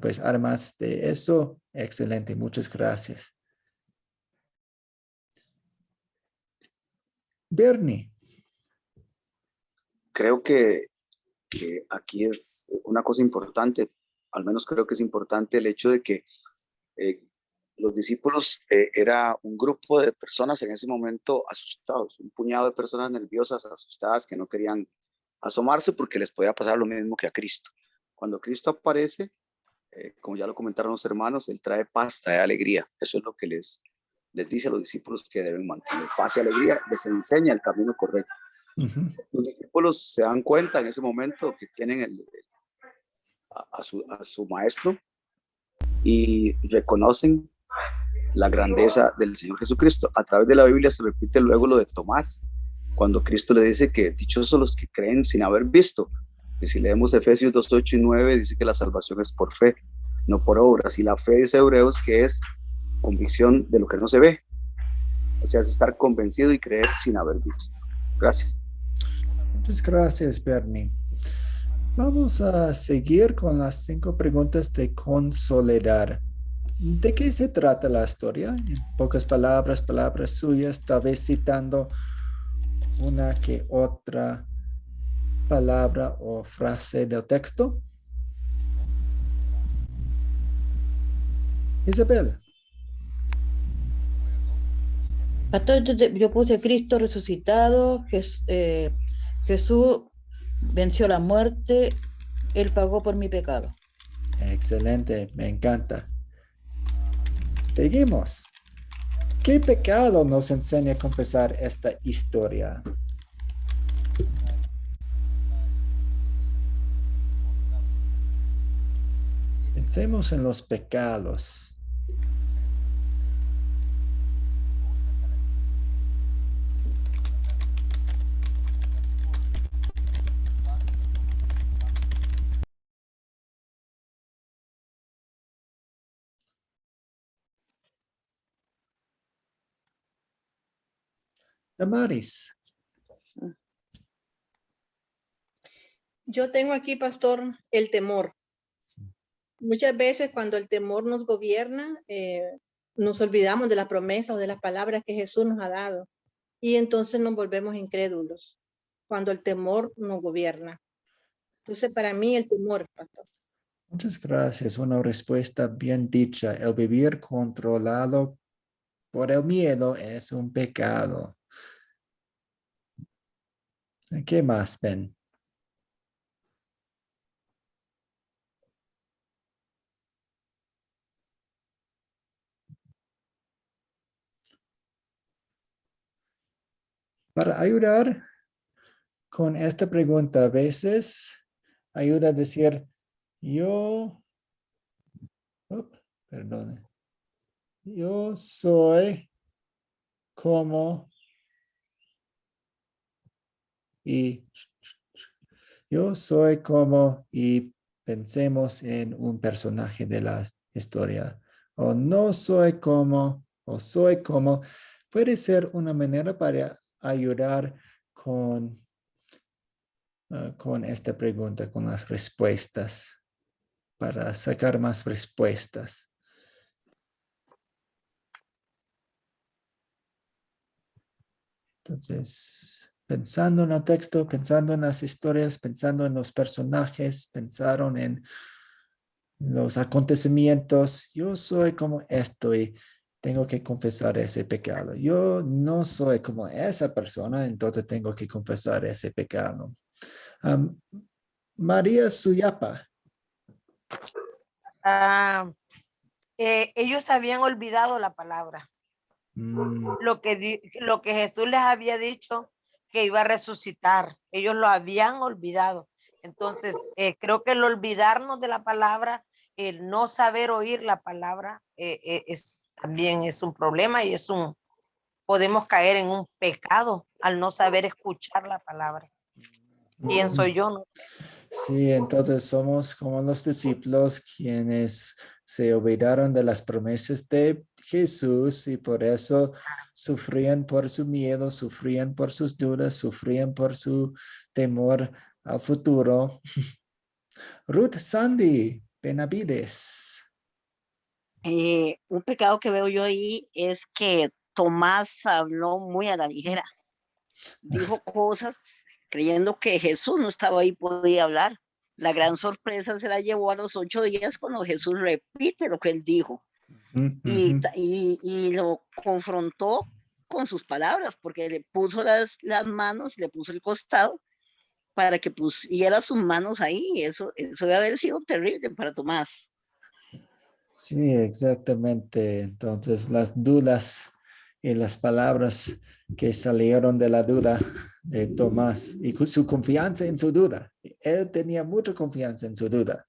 pues además de eso, excelente, muchas gracias. Bernie. Creo que aquí es una cosa importante, al menos creo que es importante el hecho de que los discípulos era un grupo de personas en ese momento asustados, un puñado de personas nerviosas, asustadas, que no querían asomarse porque les podía pasar lo mismo que a Cristo. Cuando Cristo aparece, como ya lo comentaron los hermanos, Él trae paz, trae alegría. Eso es lo que les dice a los discípulos que deben mantener paz y alegría, les enseña el camino correcto. Los discípulos se dan cuenta en ese momento que tienen a su maestro y reconocen la grandeza del Señor Jesucristo. A través de la Biblia se repite luego lo de Tomás, cuando Cristo le dice que dichosos los que creen sin haber visto. Y si leemos Efesios 2, 8 y 9, dice que la salvación es por fe, no por obras. Y la fe, dice Hebreos, que es convicción de lo que no se ve. O sea, es estar convencido y creer sin haber visto. Gracias. Muchas gracias, Bernie. Vamos a seguir con las 5 preguntas de consolidar. ¿De qué se trata la historia? En pocas palabras, palabras suyas, tal vez citando una que otra palabra o frase del texto. Isabel. Pastor, yo puse Cristo resucitado, Jesús venció la muerte, Él pagó por mi pecado. Excelente, me encanta. Seguimos. ¿Qué pecado nos enseña a confesar esta historia? Pensemos en los pecados. Damaris. Yo tengo aquí, pastor, el temor. Muchas veces cuando el temor nos gobierna, nos olvidamos de la promesa o de las palabras que Jesús nos ha dado. Y entonces nos volvemos incrédulos cuando el temor nos gobierna. Entonces, para mí, el temor, pastor. Muchas gracias. Una respuesta bien dicha. El vivir controlado por el miedo es un pecado. ¿Qué más, Ben? Para ayudar con esta pregunta, a veces ayuda a decir, yo soy como, y yo soy como, y pensemos en un personaje de la historia. O no soy como, o soy como. Puede ser una manera para ayudar con esta pregunta, con las respuestas, para sacar más respuestas. Entonces, pensando en el texto, pensando en las historias, pensando en los personajes, pensaron en los acontecimientos. Yo soy como esto y tengo que confesar ese pecado. Yo no soy como esa persona, entonces tengo que confesar ese pecado. María Suyapa. Ellos habían olvidado la palabra. Lo que Jesús les había dicho que iba a resucitar, ellos lo habían olvidado. Entonces, creo que el olvidarnos de la palabra, el no saber oír la palabra, también es un problema y podemos caer en un pecado al no saber escuchar la palabra. Pienso yo, ¿no? Sí, entonces somos como los discípulos quienes se olvidaron de las promesas de Jesús y por eso sufrían por su miedo, sufrían por sus dudas, sufrían por su temor al futuro. Ruth Sandy Benavides. Un pecado que veo yo ahí es que Tomás habló muy a la ligera. Dijo cosas creyendo que Jesús no estaba ahí, podía hablar. La gran sorpresa se la llevó a los 8 días cuando Jesús repite lo que él dijo. y lo confrontó con sus palabras, porque le puso las manos, le puso el costado para que pusiera sus manos ahí. Eso debe haber sido terrible para Tomás. Sí, exactamente. Entonces, las dudas y las palabras que salieron de la duda de Tomás y su confianza en su duda. Él tenía mucha confianza en su duda.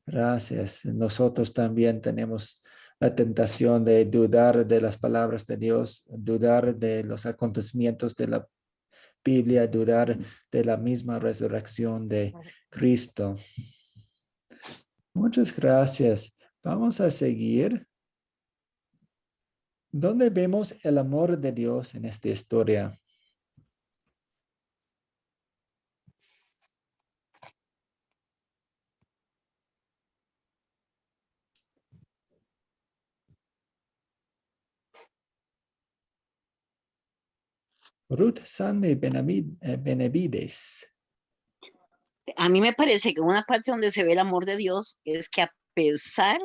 Gracias. Nosotros también tenemos la tentación de dudar de las palabras de Dios, dudar de los acontecimientos de la Biblia, dudar de la misma resurrección de Cristo. Muchas gracias. Vamos a seguir. ¿Dónde vemos el amor de Dios en esta historia? Ruth Sandy Benavides. A mí me parece que una parte donde se ve el amor de Dios es que a pesar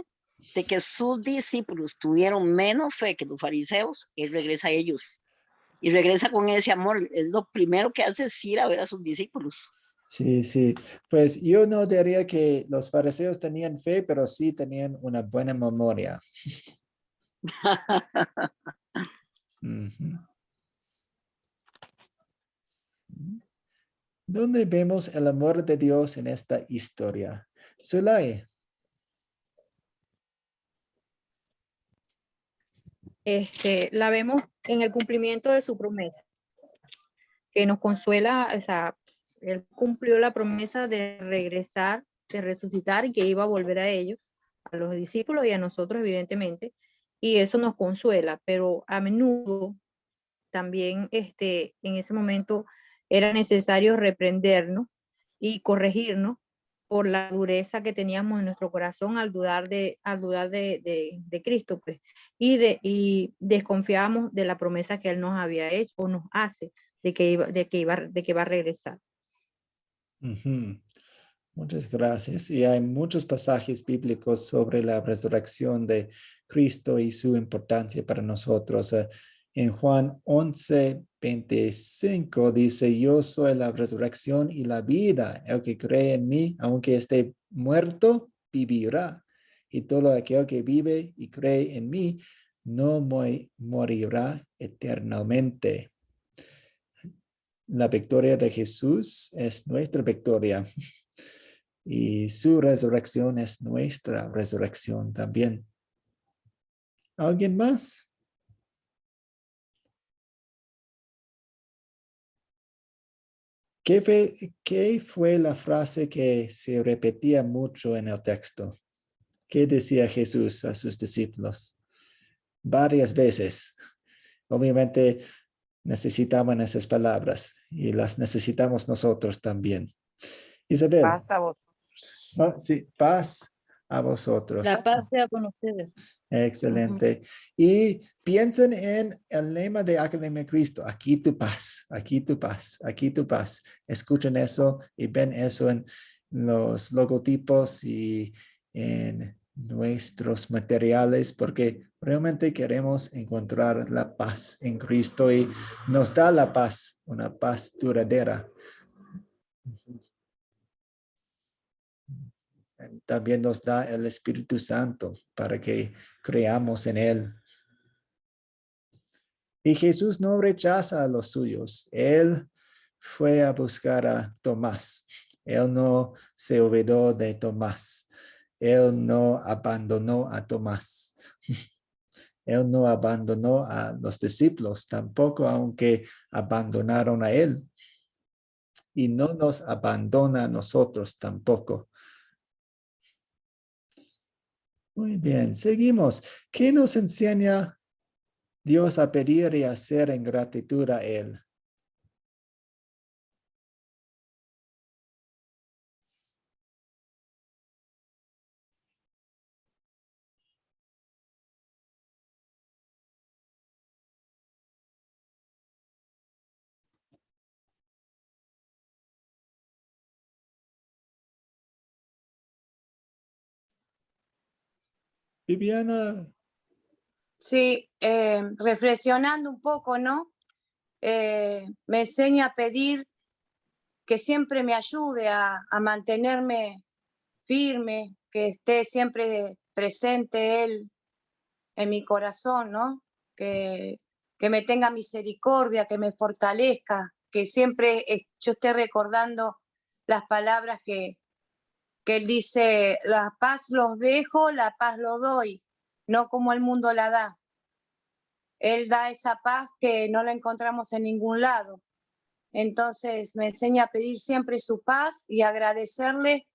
de que sus discípulos tuvieron menos fe que los fariseos, él regresa a ellos y regresa con ese amor. Es lo primero que hace, es ir a ver a sus discípulos. Sí, sí. Pues yo no diría que los fariseos tenían fe, pero sí tenían una buena memoria. ¿Dónde vemos el amor de Dios en esta historia? Zulay. La vemos en el cumplimiento de su promesa, que nos consuela, o sea, él cumplió la promesa de regresar, de resucitar y que iba a volver a ellos, a los discípulos y a nosotros evidentemente, y eso nos consuela, pero a menudo también en ese momento era necesario reprendernos y corregirnos por la dureza que teníamos en nuestro corazón al dudar de Cristo, pues, y desconfiábamos de la promesa que Él nos había hecho o nos hace de que va a regresar. Muchas gracias. Y hay muchos pasajes bíblicos sobre la resurrección de Cristo y su importancia para nosotros. En Juan 11:25 dice, yo soy la resurrección y la vida. El que cree en mí, aunque esté muerto, vivirá. Y todo aquel que vive y cree en mí, no morirá eternamente. La victoria de Jesús es nuestra victoria. Y su resurrección es nuestra resurrección también. ¿Alguien más? ¿Qué fue la frase que se repetía mucho en el texto? ¿Qué decía Jesús a sus discípulos? Varias veces. Obviamente necesitaban esas palabras y las necesitamos nosotros también. Isabel. Paz a vosotros. Sí, paz a vosotros. La paz sea con ustedes. Excelente. Y piensen en el lema de Academia Cristo. Aquí tu paz, aquí tu paz, aquí tu paz. Escuchen eso y ven eso en los logotipos y en nuestros materiales porque realmente queremos encontrar la paz en Cristo y nos da la paz, una paz duradera. También nos da el Espíritu Santo para que creamos en Él. Y Jesús no rechaza a los suyos. Él fue a buscar a Tomás. Él no se olvidó de Tomás. Él no abandonó a Tomás. Él no abandonó a los discípulos tampoco, aunque abandonaron a Él. Y no nos abandona a nosotros tampoco. Muy bien, seguimos. ¿Qué nos enseña Dios a pedir y hacer en gratitud a Él? Viviana. Sí, reflexionando un poco, ¿no? Me enseña a pedir que siempre me ayude a mantenerme firme, que esté siempre presente Él en mi corazón, ¿no? Que me tenga misericordia, que me fortalezca, que siempre yo esté recordando las palabras que Él dice: la paz los dejo, la paz los doy, no como el mundo la da. Él da esa paz que no la encontramos en ningún lado. Entonces me enseña a pedir siempre su paz y agradecerle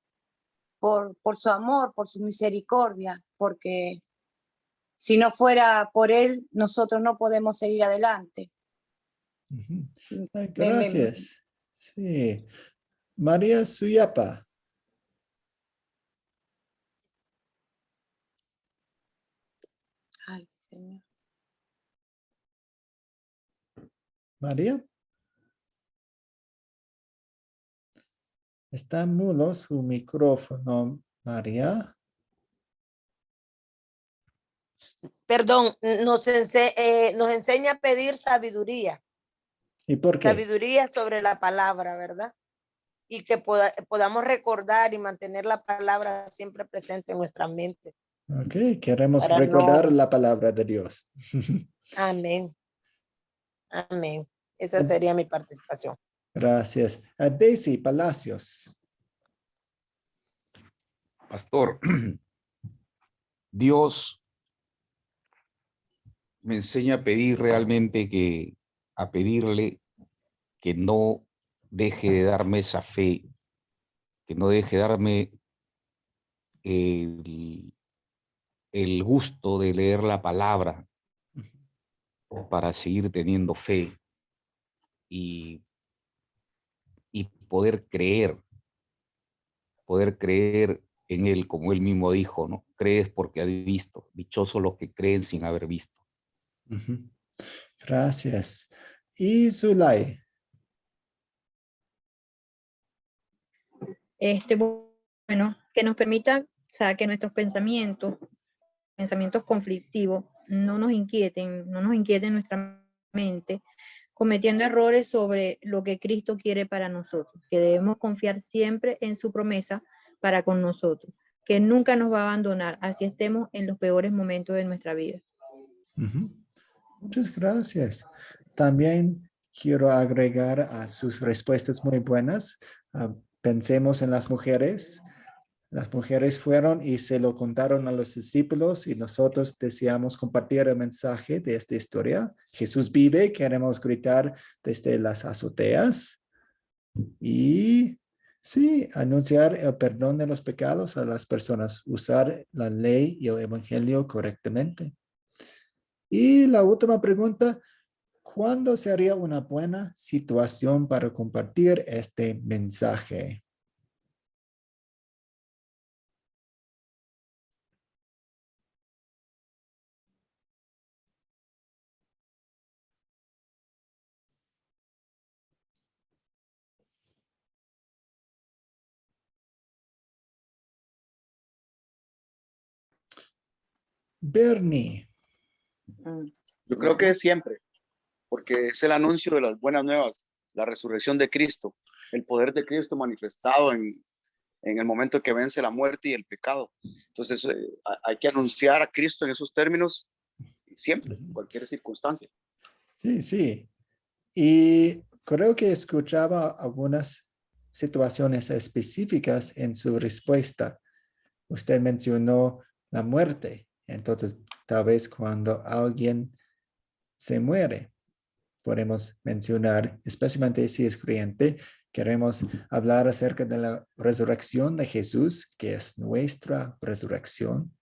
por su amor, por su misericordia, porque si no fuera por Él, nosotros no podemos seguir adelante. Ay, gracias. Sí. María Suyapa. Ay, Señor. María. Está mudo su micrófono, María. Perdón, nos enseña a pedir sabiduría. ¿Y por qué? Sabiduría sobre la palabra, ¿verdad? Y que podamos recordar y mantener la palabra siempre presente en nuestra mente. Ok, queremos Para recordar no- la palabra de Dios. Amén. Amén. Esa sería mi participación. Gracias. A Daisy Palacios. Pastor, Dios me enseña a pedir realmente a pedirle que no deje de darme esa fe, que no deje de darme el gusto de leer la palabra para seguir teniendo fe y poder creer en Él, como Él mismo dijo, ¿no? Crees porque has visto, dichosos los que creen sin haber visto. Gracias. Y Zulay. Bueno, que nos permita, o sea, que nuestros pensamientos conflictivos, no nos inquieten nuestra mente, cometiendo errores sobre lo que Cristo quiere para nosotros, que debemos confiar siempre en su promesa para con nosotros, que nunca nos va a abandonar, así estemos en los peores momentos de nuestra vida. Muchas gracias. También quiero agregar a sus respuestas muy buenas. Pensemos en las mujeres. Las mujeres fueron y se lo contaron a los discípulos y nosotros deseamos compartir el mensaje de esta historia. Jesús vive, queremos gritar desde las azoteas y sí, anunciar el perdón de los pecados a las personas, usar la ley y el evangelio correctamente. Y la última pregunta, ¿cuándo sería una buena situación para compartir este mensaje? Bernie. Yo creo que siempre, porque es el anuncio de las buenas nuevas, la resurrección de Cristo, el poder de Cristo manifestado en el momento que vence la muerte y el pecado. Entonces hay que anunciar a Cristo en esos términos siempre, en cualquier circunstancia. Sí, sí. Y creo que escuchaba algunas situaciones específicas en su respuesta. Usted mencionó la muerte. Entonces, tal vez cuando alguien se muere, podemos mencionar, especialmente si es creyente, queremos hablar acerca de la resurrección de Jesús, que es nuestra resurrección.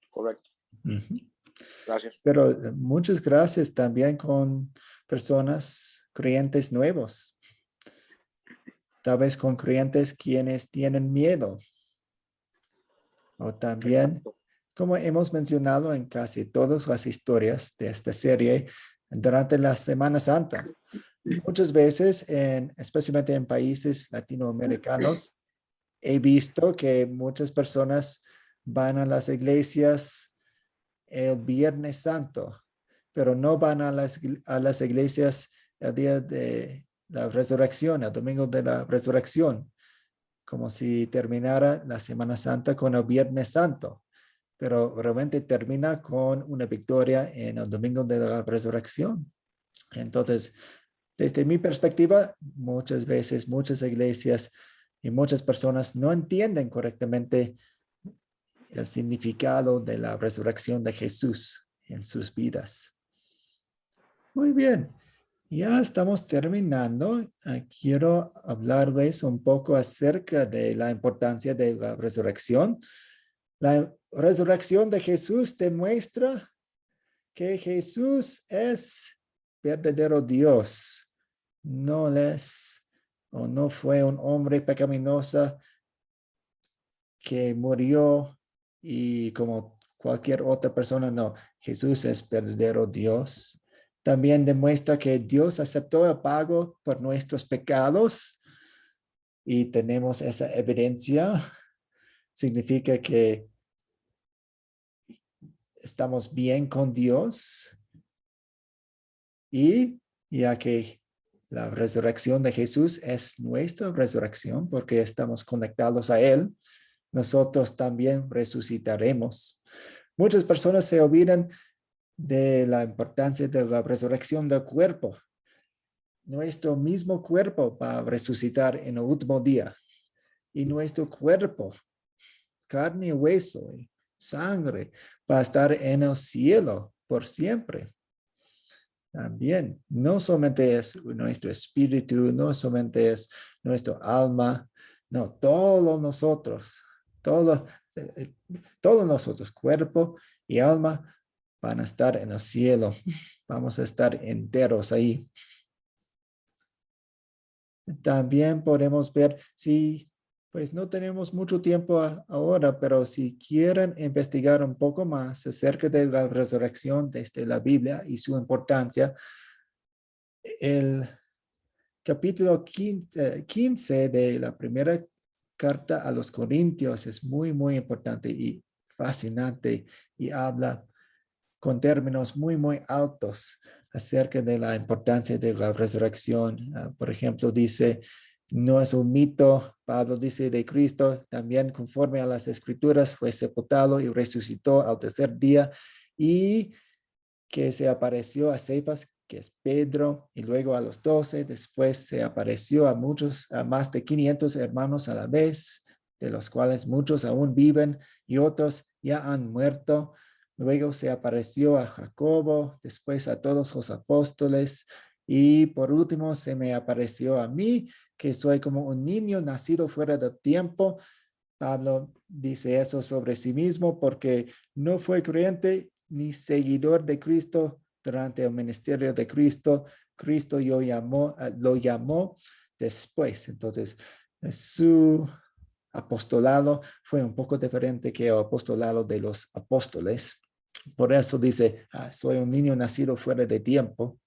Correcto. Gracias. Pero muchas gracias también con personas creyentes nuevos. Tal vez con creyentes quienes tienen miedo. O también, exacto, como hemos mencionado en casi todas las historias de esta serie, durante la Semana Santa, muchas veces, especialmente en países latinoamericanos, he visto que muchas personas van a las iglesias el Viernes Santo, pero no van a las iglesias el día de la resurrección, el domingo de la resurrección, como si terminara la Semana Santa con el Viernes Santo, pero realmente termina con una victoria en el domingo de la resurrección. Entonces, desde mi perspectiva, muchas veces, muchas iglesias y muchas personas no entienden correctamente el significado de la resurrección de Jesús en sus vidas. Muy bien, ya estamos terminando. Quiero hablarles un poco acerca de la importancia de la resurrección. La resurrección de Jesús demuestra que Jesús es verdadero Dios. No fue un hombre pecaminoso que murió y como cualquier otra persona, no. Jesús es verdadero Dios. También demuestra que Dios aceptó el pago por nuestros pecados y tenemos esa evidencia. Significa que estamos bien con Dios y ya que la resurrección de Jesús es nuestra resurrección porque estamos conectados a Él, nosotros también resucitaremos. Muchas personas se olvidan de la importancia de la resurrección del cuerpo. Nuestro mismo cuerpo va a resucitar en el último día. Y nuestro cuerpo, carne y hueso y sangre, va a estar en el cielo por siempre. También, no solamente es nuestro espíritu, no solamente es nuestro alma, no, todos nosotros, todos nosotros, cuerpo y alma, van a estar en el cielo. Vamos a estar enteros ahí. También podemos ver si, pues no tenemos mucho tiempo ahora, pero si quieren investigar un poco más acerca de la resurrección desde la Biblia y su importancia, el capítulo 15 de la primera carta a los Corintios es muy, muy importante y fascinante y habla con términos muy, muy altos acerca de la importancia de la resurrección. Por ejemplo, dice, no es un mito, Pablo dice de Cristo, también conforme a las Escrituras fue sepultado y resucitó al tercer día y que se apareció a Cefas, que es Pedro, y luego a los 12, después se apareció a más de 500 hermanos a la vez, de los cuales muchos aún viven y otros ya han muerto. Luego se apareció a Jacobo, después a todos los apóstoles y por último se me apareció a mí, que soy como un niño nacido fuera de tiempo. Pablo dice eso sobre sí mismo porque no fue creyente ni seguidor de Cristo durante el ministerio de Cristo. Cristo lo llamó después. Entonces, su apostolado fue un poco diferente que el apostolado de los apóstoles. Por eso dice, soy un niño nacido fuera de tiempo.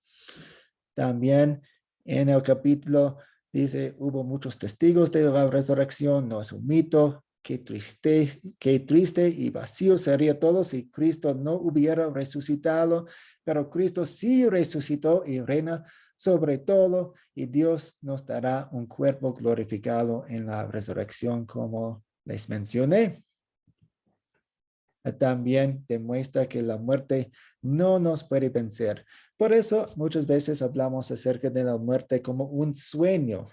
También en el capítulo dice, hubo muchos testigos de la resurrección, no es un mito. Qué triste y vacío sería todo si Cristo no hubiera resucitado, pero Cristo sí resucitó y reina sobre todo, y Dios nos dará un cuerpo glorificado en la resurrección, como les mencioné. También demuestra que la muerte no nos puede vencer. Por eso muchas veces hablamos acerca de la muerte como un sueño.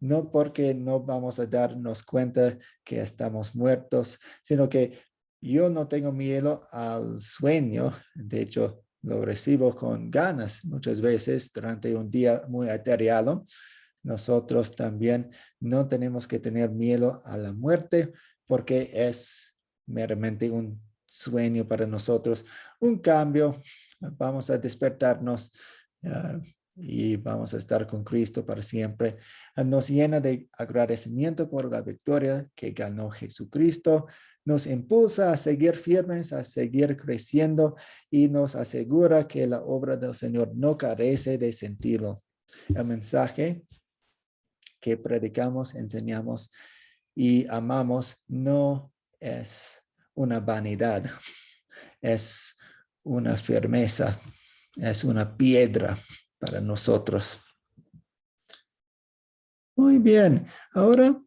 No porque no vamos a darnos cuenta que estamos muertos, sino que yo no tengo miedo al sueño. De hecho, lo recibo con ganas muchas veces durante un día muy atareado. Nosotros también no tenemos que tener miedo a la muerte porque es meramente un sueño para nosotros, un cambio. Vamos a despertarnos y vamos a estar con Cristo para siempre. Nos llena de agradecimiento por la victoria que ganó Jesucristo. Nos impulsa a seguir firmes, a seguir creciendo y nos asegura que la obra del Señor no carece de sentido. El mensaje que predicamos, enseñamos y amamos no es una vanidad, es una firmeza, es una piedra para nosotros. Muy bien, ahora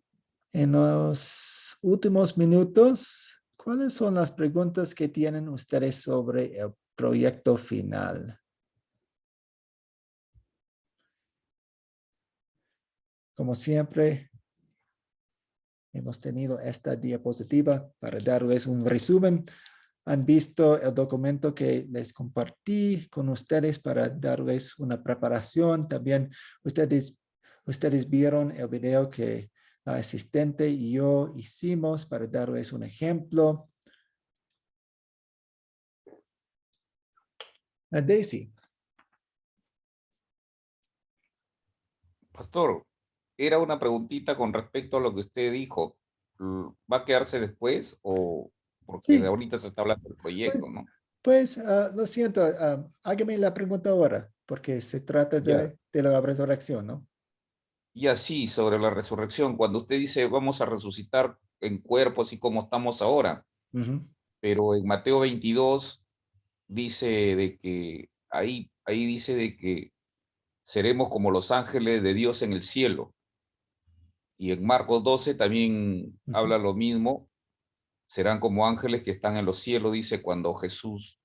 en los últimos minutos, ¿cuáles son las preguntas que tienen ustedes sobre el proyecto final? Como siempre, hemos tenido esta diapositiva para darles un resumen. Han visto el documento que les compartí con ustedes para darles una preparación. También ustedes vieron el video que la asistente y yo hicimos para darles un ejemplo. Daisy. Pastor, era una preguntita con respecto a lo que usted dijo. ¿Va a quedarse después o porque Sí. ahorita se está hablando del proyecto, ¿no? Pues lo siento, hágame la pregunta ahora, porque se trata Ya. de la resurrección, ¿no? Y así, sobre la resurrección, cuando usted dice vamos a resucitar en cuerpo así como estamos ahora, Ujú. pero en Mateo 22 dice de que, ahí dice de que seremos como los ángeles de Dios en el cielo. Y en Marcos 12 también Ujú. habla lo mismo, serán como ángeles que están en los cielos, dice, cuando Jesús,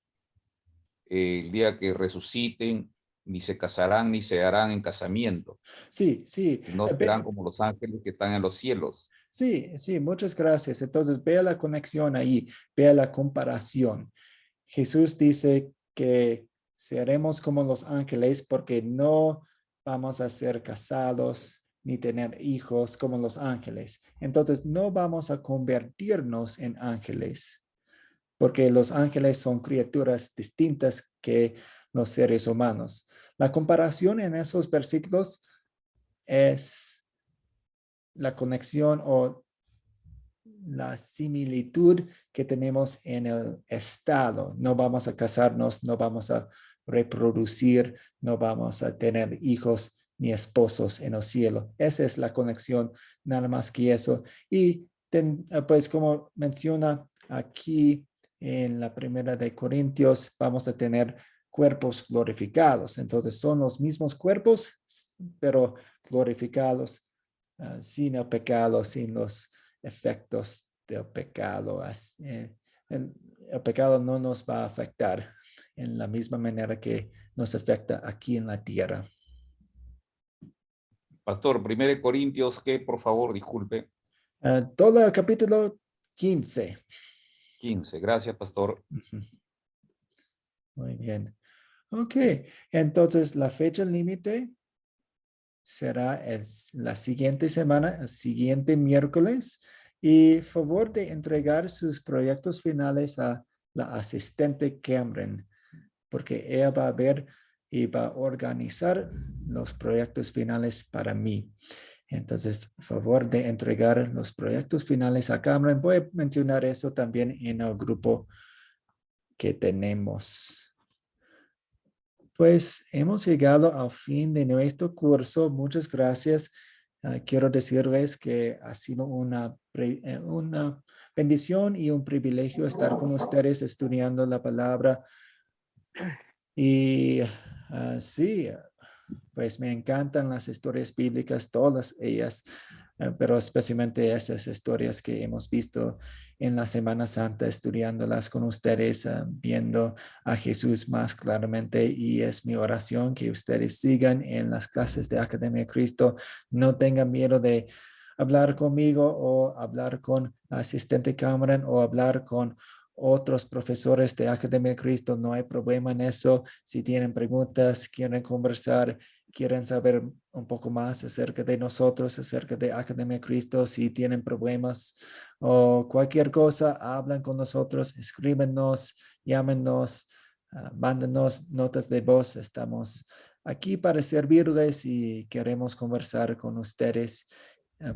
el día que resuciten, ni se casarán ni se harán en casamiento, Sí, sí. sino serán como los ángeles que están en los cielos. Sí, sí, muchas gracias. Entonces, vea la conexión ahí, vea la comparación. Jesús dice que seremos como los ángeles porque no vamos a ser casados ni tener hijos como los ángeles. Entonces, no vamos a convertirnos en ángeles porque los ángeles son criaturas distintas que los seres humanos. La comparación en esos versículos es la conexión o la similitud que tenemos en el estado. No vamos a casarnos, no vamos a reproducir, no vamos a tener hijos ni esposos en el cielo. Esa es la conexión, nada más que eso. Y pues como menciona aquí en la primera de Corintios, vamos a tener cuerpos glorificados. Entonces son los mismos cuerpos, pero glorificados, sin el pecado, sin los efectos del pecado. El pecado no nos va a afectar en la misma manera que nos afecta aquí en la tierra. Pastor, 1 Corintios, ¿qué? Por favor, disculpe. Todo el capítulo 15. 15, gracias, pastor. Muy bien. Ok, entonces la fecha límite será la siguiente semana, el siguiente miércoles. Y favor de entregar sus proyectos finales a la asistente Cameron, porque ella va a ver y va a organizar los proyectos finales para mí. Entonces, favor de entregar los proyectos finales a Cameron. Voy a mencionar eso también en el grupo que tenemos. Pues hemos llegado al fin de nuestro curso. Muchas gracias. Quiero decirles que ha sido una bendición y un privilegio estar con ustedes estudiando la palabra. Y sí, pues me encantan las historias bíblicas, todas ellas, pero especialmente esas historias que hemos visto en la Semana Santa, estudiándolas con ustedes, viendo a Jesús más claramente. Y es mi oración que ustedes sigan en las clases de Academia Cristo. No tengan miedo de hablar conmigo o hablar con la asistente Cameron o hablar con otros profesores de Academia Cristo. No hay problema en eso. Si tienen preguntas, quieren conversar, quieren saber un poco más acerca de nosotros, acerca de Academia Cristo, si tienen problemas o cualquier cosa, hablan con nosotros, escríbenos, llámenos, mándenos notas de voz. Estamos aquí para servirles y queremos conversar con ustedes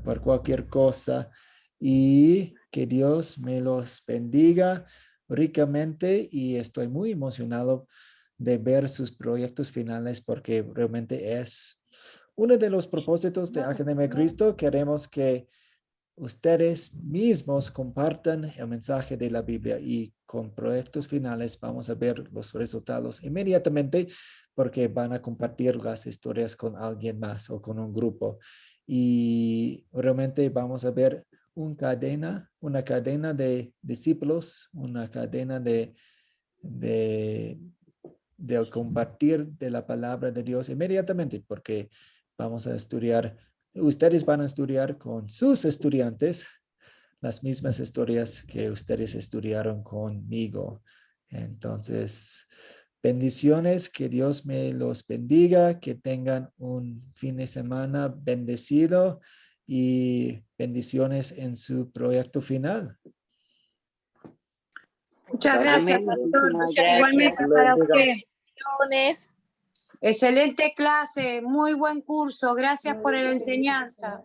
por cualquier cosa. Y que Dios me los bendiga ricamente y estoy muy emocionado de ver sus proyectos finales porque realmente es uno de los propósitos de Academia Cristo. Queremos que ustedes mismos compartan el mensaje de la Biblia, y con proyectos finales vamos a ver los resultados inmediatamente, porque van a compartir las historias con alguien más o con un grupo. Y realmente vamos a ver una cadena de discípulos, una cadena de compartir de la palabra de Dios inmediatamente, porque vamos a estudiar, ustedes van a estudiar con sus estudiantes las mismas historias que ustedes estudiaron conmigo. Entonces, bendiciones, que Dios me los bendiga, que tengan un fin de semana bendecido y bendiciones en su proyecto final. Muchas gracias, Amén. pastor. Muchísimas Igualmente gracias. para usted. Bendiciones. Excelente clase, muy buen curso. Gracias por la enseñanza.